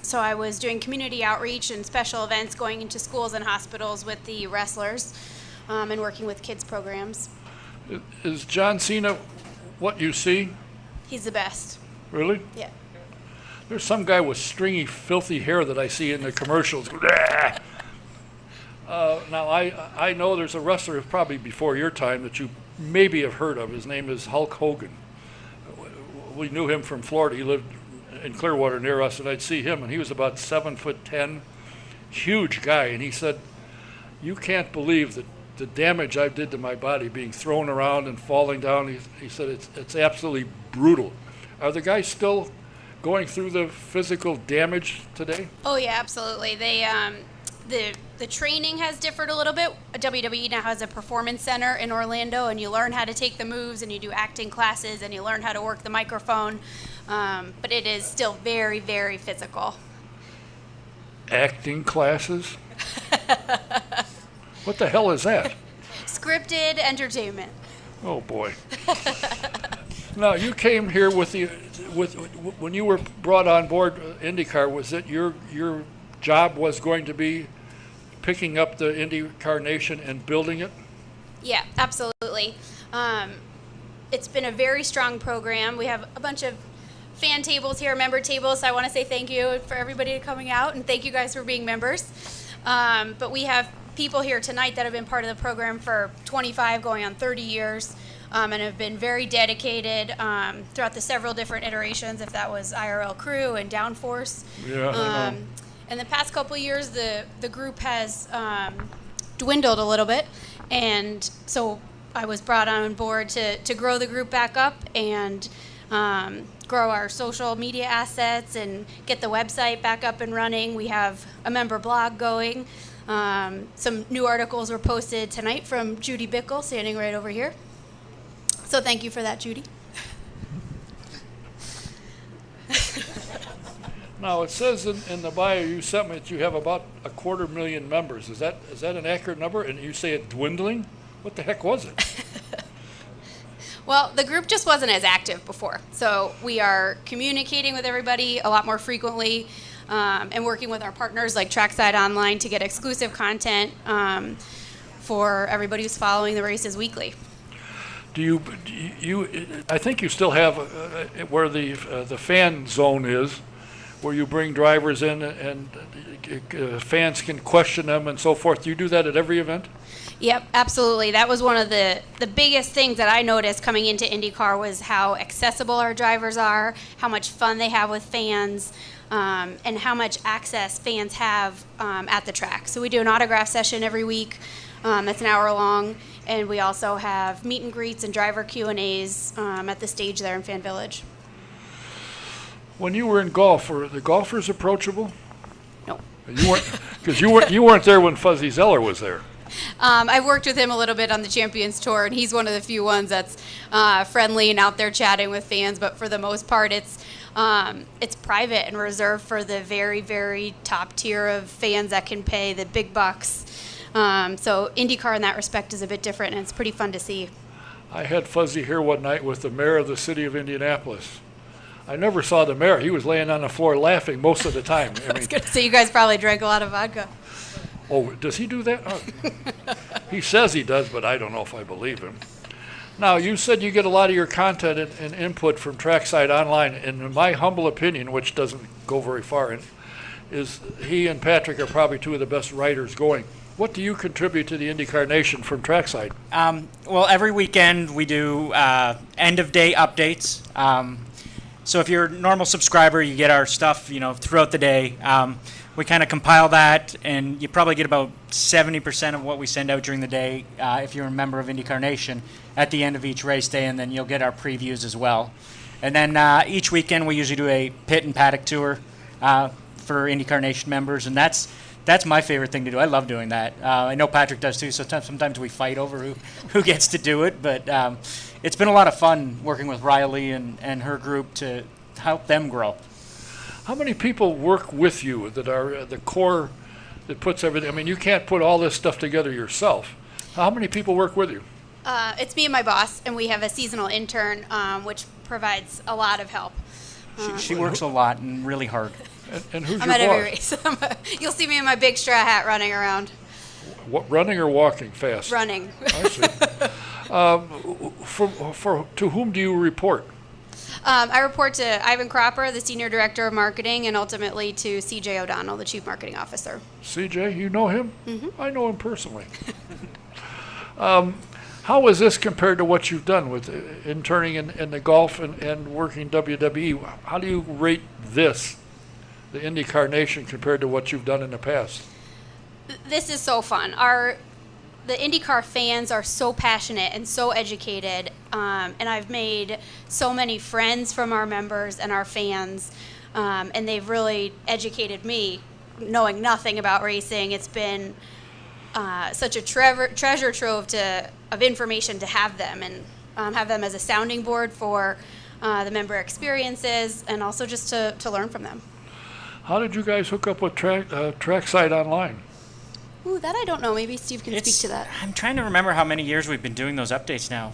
So I was doing community outreach and special events, going into schools and hospitals with the wrestlers, and working with kids programs. Is John Cena what you see? He's the best. Really? Yeah. There's some guy with stringy, filthy hair that I see in the commercials. Now, I know there's a wrestler probably before your time that you maybe have heard of. His name is Hulk Hogan. We knew him from Florida. He lived in Clearwater near us, and I'd see him, and he was about 7'10", huge guy. And he said, "You can't believe that the damage I did to my body, being thrown around and falling down." He said it's absolutely brutal. Are the guys still going through the physical damage today? Oh yeah, absolutely. They the training has differed a little bit. WWE now has a performance center in Orlando, and you learn how to take the moves, and you do acting classes, and you learn how to work the microphone. But it is still very, very physical. Acting classes? What the hell is that? Scripted entertainment. Oh boy. Now, you came here with when you were brought on board IndyCar, was it your job was going to be picking up the IndyCar Nation and building it? Yeah, absolutely. It's been a very strong program. We have a bunch of fan tables here, member tables, so I want to say thank you for everybody coming out, and thank you guys for being members. But we have people here tonight that have been part of the program for 25, going on 30 years, and have been very dedicated throughout the several different iterations, if that was IRL Crew and Downforce. Yeah. In the past couple of years, the group has dwindled a little bit, and so I was brought on board to grow the group back up and grow our social media assets and get the website back up and running. We have a member blog going. Some new articles were posted tonight from Judy Bickle, standing right over here. So thank you for that, Judy. Now, it says in the bio you sent me that you have about 250,000 members. Is that an accurate number? And you say it dwindling? What the heck was it? Well, the group just wasn't as active before. So we are communicating with everybody a lot more frequently, and working with our partners like Trackside Online to get exclusive content for everybody who's following the races weekly. I think you still have where the fan zone is, where you bring drivers in and fans can question them and so forth. Do you do that at every event? Yep, absolutely. That was one of the biggest things that I noticed coming into IndyCar was how accessible our drivers are, how much fun they have with fans, and how much access fans have at the track. So we do an autograph session every week. That's an hour long, and we also have meet and greets and driver Q&As at the stage there in Fan Village. When you were in golf, were the golfers approachable? No. You weren't, because you weren't there when Fuzzy Zeller was there. I've worked with him a little bit on the Champions Tour, and he's one of the few ones that's friendly and out there chatting with fans. But for the most part, it's private and reserved for the very, very top tier of fans that can pay the big bucks. So IndyCar in that respect is a bit different, and it's pretty fun to see. I had Fuzzy here one night with the mayor of the city of Indianapolis. I never saw the mayor. He was laying on the floor laughing most of the time. I was going to say, you guys probably drank a lot of vodka. Oh, does he do that? Oh. He says he does, but I don't know if I believe him. Now, you said you get a lot of your content and input from Trackside Online, and in my humble opinion, which doesn't go very far, is he and Patrick are probably two of the best writers going. What do you contribute to the IndyCar Nation from Trackside? Well, every weekend we do end-of-day updates. So if you're a normal subscriber, you get our stuff, throughout the day. We kind of compile that, and you probably get about 70% of what we send out during the day if you're a member of IndyCar Nation at the end of each race day, and then you'll get our previews as well. And then each weekend we usually do a pit and paddock tour for IndyCar Nation members, and that's my favorite thing to do. I love doing that. I know Patrick does too, so sometimes we fight over who gets to do it, but it's been a lot of fun working with Riley and her group to help them grow. How many people work with you that are the core that puts everything? I mean, you can't put all this stuff together yourself. How many people work with you? It's me and my boss, and we have a seasonal intern, which provides a lot running She works a lot and really hard. And who's I'm your at boss? every race. You'll see me in my big straw hat running around. What, running or walking fast? Running. I see. To whom do you report? I report to Ivan Cropper, the Senior Director of Marketing, and ultimately to CJ O'Donnell, the Chief Marketing Officer. CJ, you know him? Mm-hmm. I know him personally. How is this compared to what you've done with interning in the golf and working WWE? How do you rate this, the IndyCar Nation, compared to what you've done in the past? This is so fun. The IndyCar fans are so passionate and so educated, and I've made so many friends from our members and our fans, and they've really educated me, knowing nothing about racing. It's been such a treasure trove of information to have them, and have them as a sounding board for the member experiences, and also just to learn from them. How did you guys hook up with Trackside Online? Ooh, that I don't know. Maybe Steve can speak to that. I'm trying to remember how many years we've been doing those updates now.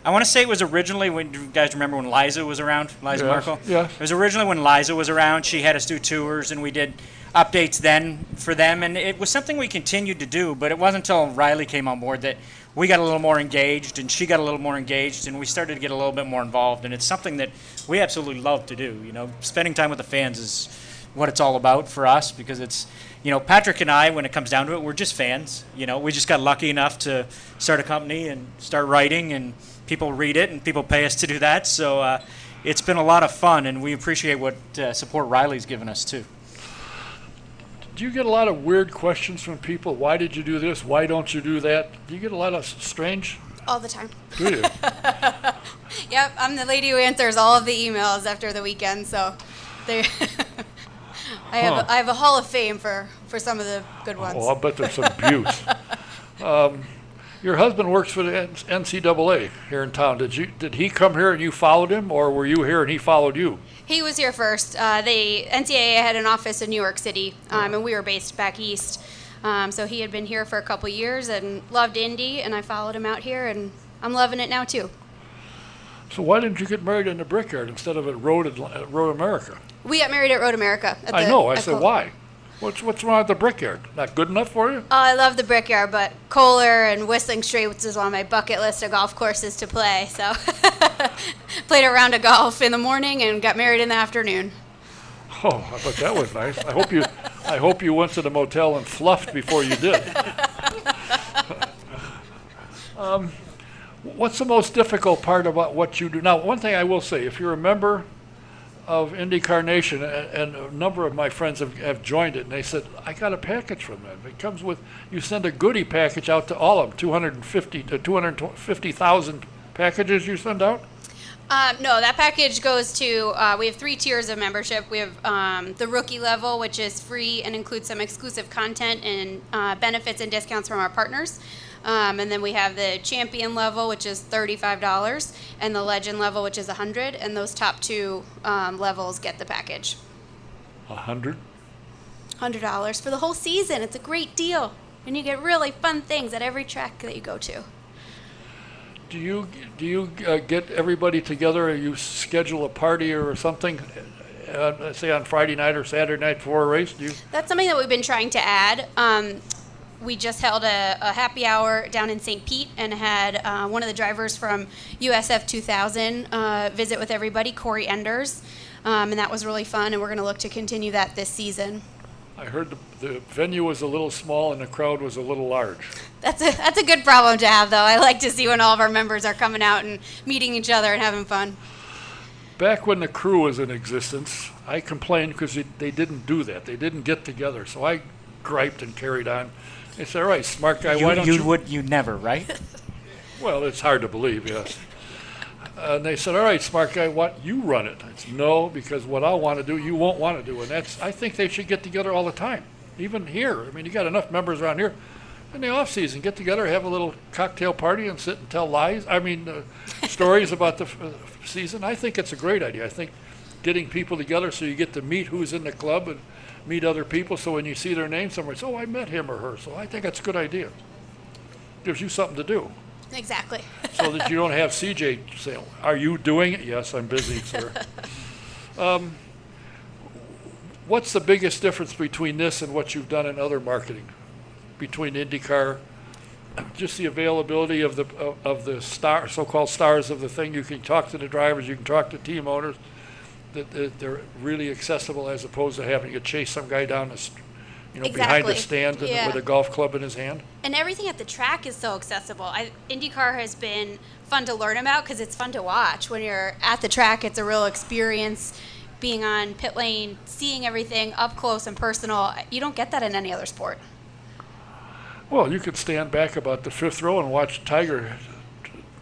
I want to say it was originally when, you guys remember when Liza was around, Liza Markle? Yes. It was originally when Liza was around. She had us do tours, and we did updates then for them, and it was something we continued to do, but it wasn't until Riley came on board that we got a little more engaged, and she got a little more engaged, and we started to get a little bit more involved, and it's something that we absolutely love to do. Spending time with the fans is what it's all about for us, because it's, Patrick and I, when it comes down to it, we're just fans. We just got lucky enough to start a company and start writing, and people read it, and people pay us to do that. So it's been a lot of fun, and we appreciate what support Riley's given us too. Do you get a lot of weird questions from people? Why did you do this? Why don't you do that? Do you get a lot of strange? All the time. Do you? Yep, I'm the lady who answers all of the emails after the weekend, so they I have a hall of fame for some of the good ones. Oh, I'll bet there's some beauts. Your husband works for the NCAA here in town. Did he come here and you followed him, or were you here and he followed you? He was here first. The NCAA had an office in New York City, and we were based back east. So he had been here for a couple years and loved Indy, and I followed him out here, and I'm loving it now too. So why didn't you get married in the Brickyard instead of at Road America? We got married at Road America. I know. I said, why? What's wrong with the Brickyard? Not good enough for you? Oh, I love the Brickyard, but Kohler and Whistling Straits is on my bucket list of golf courses to play. So played a round of golf in the morning and got married in the afternoon. Oh, I bet that was nice. I hope you went to the motel and fluffed before you did. What's the most difficult part about what you do? Now, one thing I will say, if you're a member of IndyCar Nation, and a number of my friends have joined it, and they said, I got a package from them. It comes with, you send a goodie package out to all of them, 250,000 packages you send out? No, that package goes to, we have 3 tiers of membership. We have the rookie level, which is free and includes some exclusive content and benefits and discounts from our partners. And then we have the champion level, which is $35, and the legend level, which is $100. And those top 2 levels get the package. $100? $100 for the whole season. It's a great deal. And you get really fun things at every track that you go to. Do you get everybody together, or you schedule a party or something, say on Friday night or Saturday night before a race? That's something that we've been trying to add. We just held a happy hour down in St. Pete and had one of the drivers from USF 2000 visit with everybody, Corey Enders, and that was really fun, and we're going to look to continue that this season. I heard the venue was a little small and the crowd was a little large. That's a good problem to have, though. I like to see when all of our members are coming out and meeting each other and having fun. Back when the crew was in existence, I complained because they didn't do that. They didn't get together. So I griped and carried on. They said, all right, smart guy, why don't you... You never, right? Well, it's hard to believe, yes. And they said, all right, smart guy, you run it. I said, no, because what I want to do, you won't want to do. And I think they should get together all the time, even here. I mean, you got enough members around here. In the off season, get together, have a little cocktail party and sit and tell stories about the season. I think it's a great idea. I think getting people together so you get to meet who's in the club and meet other people. So when you see their name somewhere, it's, oh, I met him or her. So I think that's a good idea. Gives you something to do. Exactly. So that you don't have CJ say, are you doing it? Yes, I'm busy, sir. What's the biggest difference between this and what you've done in other marketing? Between IndyCar, just the availability of the so-called stars of the thing. You can talk to the drivers, you can talk to team owners, that they're really accessible as opposed to having to chase some guy down behind the stand with a golf club in his hand. And everything at the track is so accessible. IndyCar has been fun to learn about because it's fun to watch. When you're at the track, it's a real experience. Being on pit lane, seeing everything up close and personal, you don't get that in any other sport. Well, you could stand back about the 5th row and watch Tiger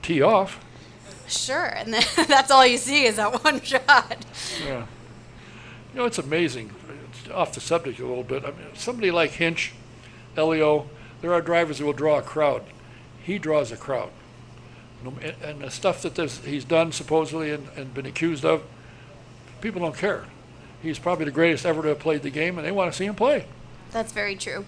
tee off. Sure, and then that's all you see is that one shot. Yeah. It's amazing. It's off the subject a little bit. I mean, somebody like Hinch, Elio, there are drivers who will draw a crowd. He draws a crowd. And the stuff that he's done supposedly and been accused of, people don't care. He's probably the greatest ever to have played the game, and they want to see him play. That's very true.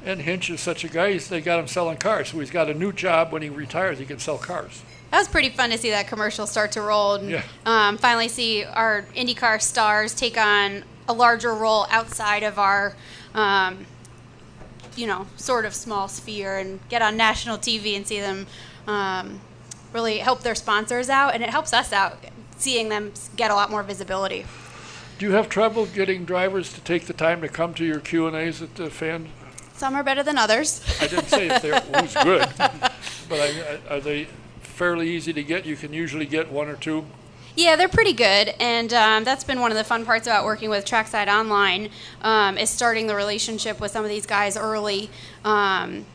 And Hinch is such a guy, they got him selling cars. So he's got a new job. When he retires, he can sell cars. That was pretty fun to see that commercial start to roll and finally see our IndyCar stars take on a larger role outside of our, sort of small sphere and get on national TV and see them really help their sponsors out. And it helps us out, seeing them get a lot more visibility. Do you have trouble getting drivers to take the time to come to your Q&As at the fan? Some are better than others. I didn't say if who's good, but are they fairly easy to get? You can usually get 1 or 2. Yeah, they're pretty good, and that's been one of the fun parts about working with Trackside Online, is starting the relationship with some of these guys early, and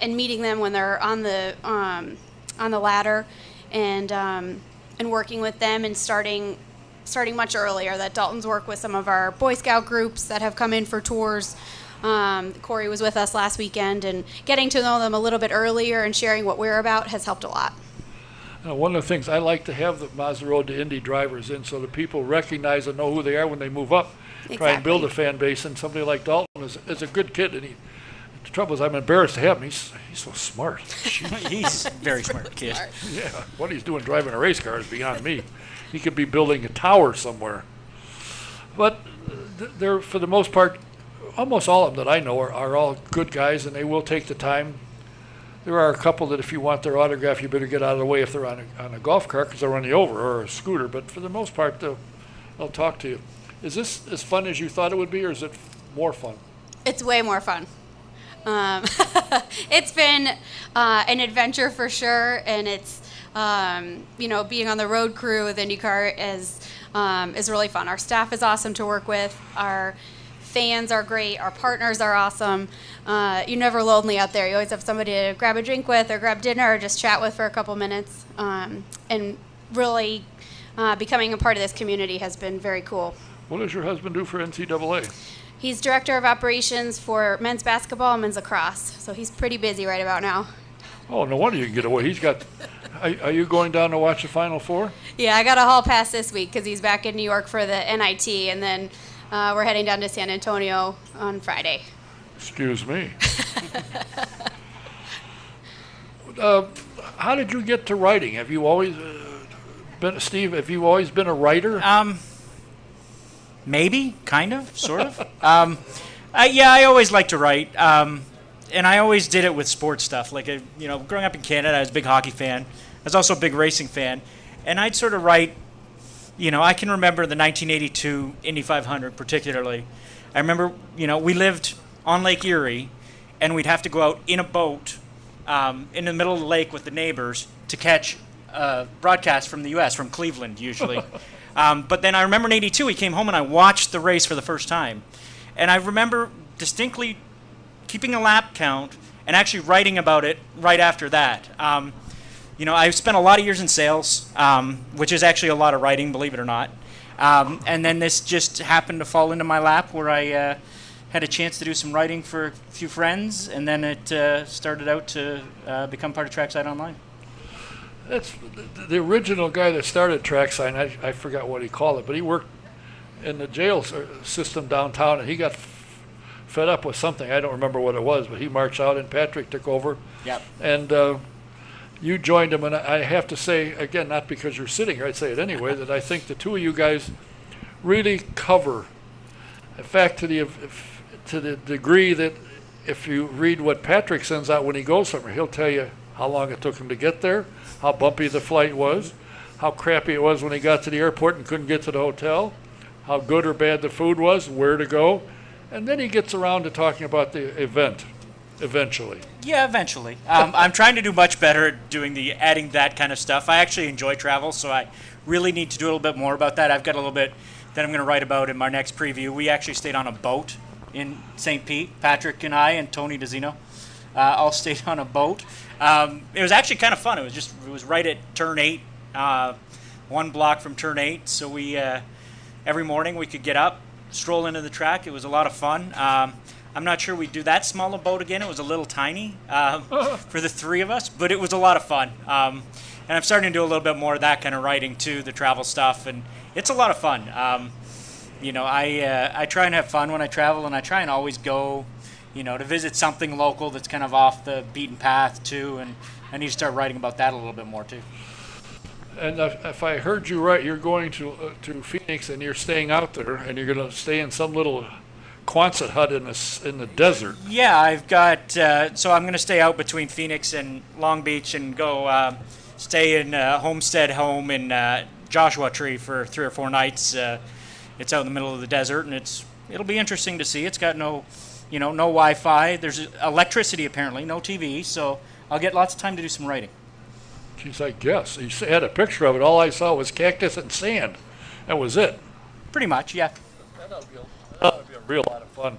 meeting them when they're on the ladder, and working with them and starting much earlier. That Dalton's worked with some of our Boy Scout groups that have come in for tours. Corey was with us last weekend, and getting to know them a little bit earlier and sharing what we're about has helped a lot. One of the things I like to have the Mazda Road to Indy drivers in so that people recognize and know who they are when they move up. Exactly. Try and build a fan base, and somebody like Dalton is a good kid, and the trouble is I'm embarrassed to have him. He's so smart. He's a very smart kid. Yeah, what he's doing driving a race car is beyond me. He could be building a tower somewhere. But they're, for the most part, almost all of them that I know are all good guys, and they will take the time. There are a couple that if you want their autograph, you better get out of the way if they're on a golf cart because they'll run you over, or a scooter. But for the most part, they'll talk to you. Is this as fun as you thought it would be, or is it more fun? It's way more fun. It's been an adventure for sure, and it's being on the road crew with IndyCar is really fun. Our staff is awesome to work with. Our fans are great. Our partners are awesome. You're never lonely out there. You always have somebody to grab a drink with or grab dinner or just chat with for a couple minutes. And really becoming a part of this community has been very cool. What does your husband do for NCAA? He's director of operations for men's basketball and men's lacrosse, so he's pretty busy right about now. Oh, no wonder you can get away. He's got. Are you going down to watch the Final Four? Yeah, I got a hall pass this week because he's back in New York for the NIT, and then we're heading down to San Antonio on Friday. Excuse me. How did you get to writing? Have you always been, Steve? Have you always been a writer? Maybe, kind of, sort of. I always liked to write, and I always did it with sports stuff. Like, growing up in Canada, I was a big hockey fan. I was also a big racing fan, and I'd sort of write. I can remember the 1982 Indy 500 particularly. I remember, we lived on Lake Erie, and we'd have to go out in a boat in the middle of the lake with the neighbors to catch a broadcast from the U.S., from Cleveland usually. But then I remember in 82, we came home and I watched the race for the first time. And I remember distinctly keeping a lap count and actually writing about it right after that. I spent a lot of years in sales, which is actually a lot of writing, believe it or not. And then this just happened to fall into my lap where I had a chance to do some writing for a few friends, and then it started out to become part of Trackside Online. That's the original guy that started Trackside. I forgot what he called it, but he worked in the jail system downtown, and he got fed up with something. I don't remember what it was, but he marched out, and Patrick took over. Yep. And you joined him, and I have to say, again, not because you're sitting here, I'd say it anyway, that I think the two of you guys really cover. In fact, to the degree that if you read what Patrick sends out when he goes somewhere, he'll tell you how long it took him to get there, how bumpy the flight was, how crappy it was when he got to the airport and couldn't get to the hotel, how good or bad the food was, where to go, and then he gets around to talking about the event eventually. Yeah, eventually. I'm trying to do much better at adding that kind of stuff. I actually enjoy travel, so I really need to do a little bit more about that. I've got a little bit that I'm going to write about in my next preview. We actually stayed on a boat in St. Pete. Patrick and I and Tony DeZino all stayed on a boat. It was actually kind of fun. It was right at turn 8, one block from turn 8. So we every morning we could get up, stroll into the track. It was a lot of fun. I'm not sure we'd do that small a boat again. It was a little tiny for the three of us, but it was a lot of fun. And I'm starting to do a little bit more of that kind of writing too, the travel stuff, and it's a lot of fun. I try and have fun when I travel, and I try and always go, to visit something local that's kind of off the beaten path too, and I need to start writing about that a little bit more too. And if I heard you right, you're going to Phoenix, and you're staying out there, and you're going to stay in some little Quonset hut in the desert. Yeah, I've got. So I'm going to stay out between Phoenix and Long Beach and go stay in a homestead home in Joshua Tree for 3 or 4 nights. It's out in the middle of the desert, and it'll be interesting to see. It's got no Wi-Fi. There's electricity apparently, no TV, so I'll get lots of time to do some writing. Geez, I guess. You had a picture of it. All I saw was cactus and sand. That was it. Pretty much, yeah. That'll be a real lot of fun.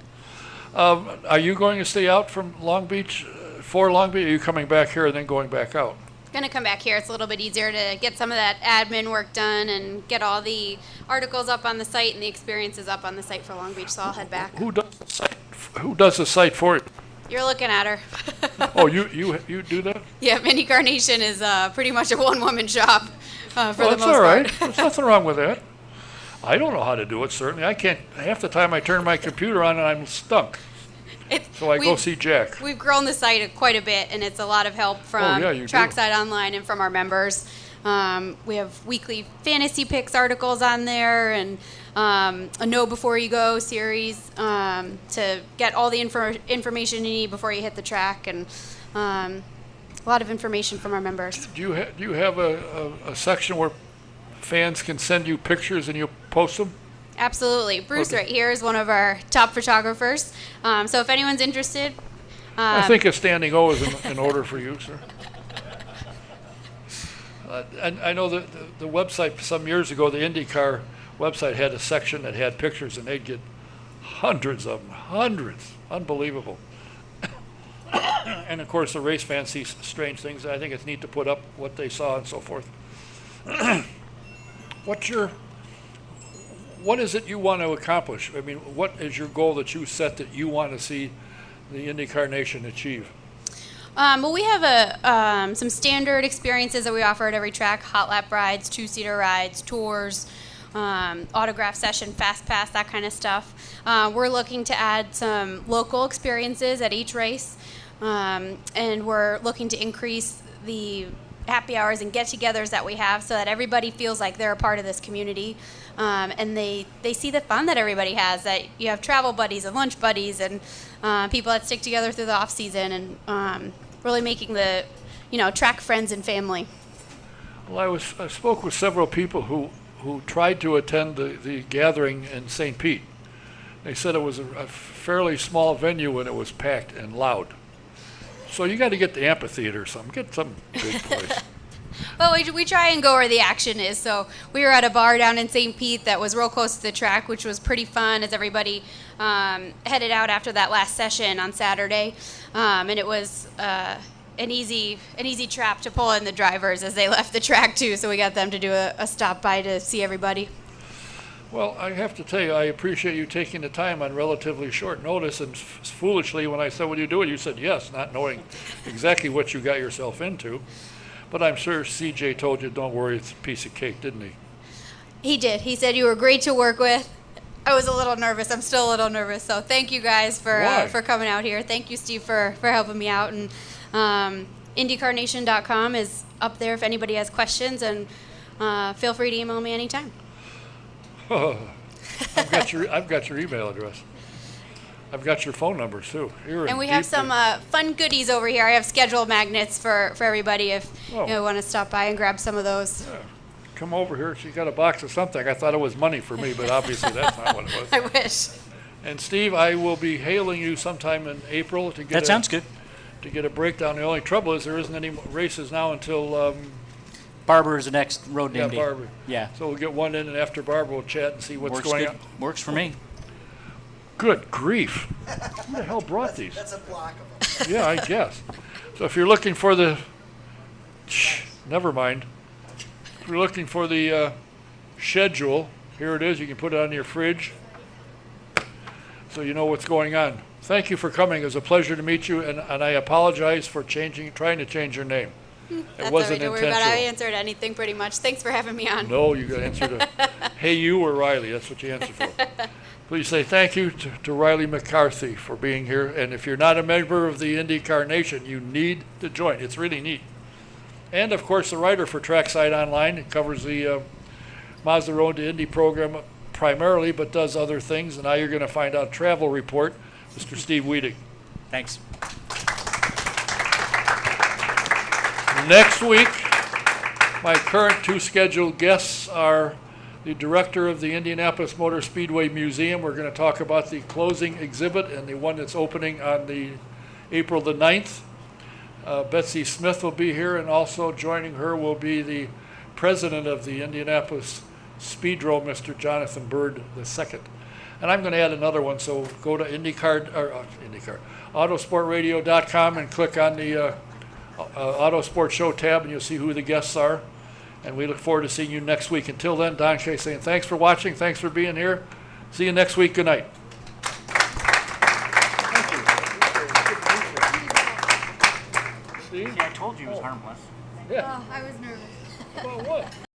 Are you going to stay out from Long Beach, for Long Beach, or are you coming back here and then going back out? Going to come back here. It's a little bit easier to get some of that admin work done and get all the articles up on the site and the experiences up on the site for Long Beach, so I'll head back. Who does the site for you? You're looking at her. Oh, you do that? Yeah, IndyCar Nation is pretty much a one-woman shop for the most part. That's all right. There's nothing wrong with that. I don't know how to do it, certainly. I can't. Half the time I turn my computer on and I'm stuck. So I go see Jack. We've grown the site quite a bit, and it's a lot of help from Trackside Online and from our members. We have weekly fantasy picks articles on there, and a Know Before You Go series to get all the information you need before you hit the track, and a lot of information from our members. Do you have a section where fans can send you pictures and you post them? Absolutely. Bruce right here is one of our top photographers. So if anyone's interested. I think a standing O is in order for you, sir. And I know that the website some years ago, the IndyCar website had a section that had pictures, and they'd get hundreds of them. Hundreds. Unbelievable. And, of course, the race fans see strange things. I think it's neat to put up what they saw and so forth. what is it you want to accomplish? I mean, what is your goal that you set that you want to see the IndyCar Nation achieve? Well, we have some standard experiences that we offer at every track: hot lap rides, two-seater rides, tours, autograph session, fast pass, that kind of stuff. We're looking to add some local experiences at each race, and we're looking to increase the happy hours and get-togethers that we have so that everybody feels like they're a part of this community, and they see the fun that everybody has, that you have travel buddies and lunch buddies and people that stick together through the off season, and really making the track friends and family. Well, I spoke with several people who tried to attend the gathering in St. Pete. They said it was a fairly small venue and it was packed and loud. So you got to get the amphitheater or something. Get some big place. Well, we try and go where the action is. So we were at a bar down in St. Pete that was real close to the track, which was pretty fun as everybody headed out after that last session on Saturday. And it was an easy trap to pull in the drivers as they left the track too. So we got them to do a stop by to see everybody. Well, I have to tell you, I appreciate you taking the time on relatively short notice. And foolishly, when I said, "Will you do it?" you said yes, not knowing exactly what you got yourself into. But I'm sure CJ told you, "Don't worry, it's a piece of cake," didn't he? He did. He said you were great to work with. I was a little nervous. I'm still a little nervous. So thank you guys for coming out here. Thank you, Steve, for helping me out. And IndyCarNation.com is up there if anybody has questions, and feel free to email me anytime. I've got your email address. I've got your phone numbers too. And we have some fun goodies over here. I have schedule magnets for everybody if you want to stop by and grab some of those. Yeah. Come over here. She got a box of something. I thought it was money for me, but obviously that's not what it was. I wish. And Steve, I will be hailing you sometime in April to get That sounds good. To get a breakdown. The only trouble is there isn't any races now until Barber is the next road name day. Barber. Yeah. So we'll get one in, and after Barber we'll chat and see what's going on. Works for me. Good grief. Who the hell brought these? That's a block of them. Yeah, I guess. So if you're looking for the... never mind. If you're looking for the schedule, here it is. You can put it on your fridge so you know what's going on. Thank you for coming. It was a pleasure to meet you, and I apologize for trying to change your name. That's wasn't all right. Don't worry about it. I intentional. answered anything pretty much. Thanks for having me on. No, you got to answer to hey you or Riley. That's what you answer for. Please say thank you to Riley McCarthy for being here. And if you're not a member of the IndyCar Nation, you need to join. It's really neat. And of course, the writer for Trackside Online. It covers the Mazda Road to Indy program primarily, but does other things. And now you're going to find out travel report, Mr. Steve Wieding. Thanks. Next week, my current two scheduled guests are the director of the Indianapolis Motor Speedway Museum. We're going to talk about the closing exhibit and the one that's opening on the April the 9th. Betsy Smith will be here, and also joining her will be the president of the Indianapolis Speedrome, Mr. Jonathan Bird II. And I'm going to add another one, so go to Autosportradio.com and click on the Autosport Show tab, and you'll see who the guests are. And we look forward to seeing you next week. Until then, Don Shea saying thanks for watching, thanks for being here. See you next week. Good night. See, I told you it was harmless. Yeah. I was nervous. About what?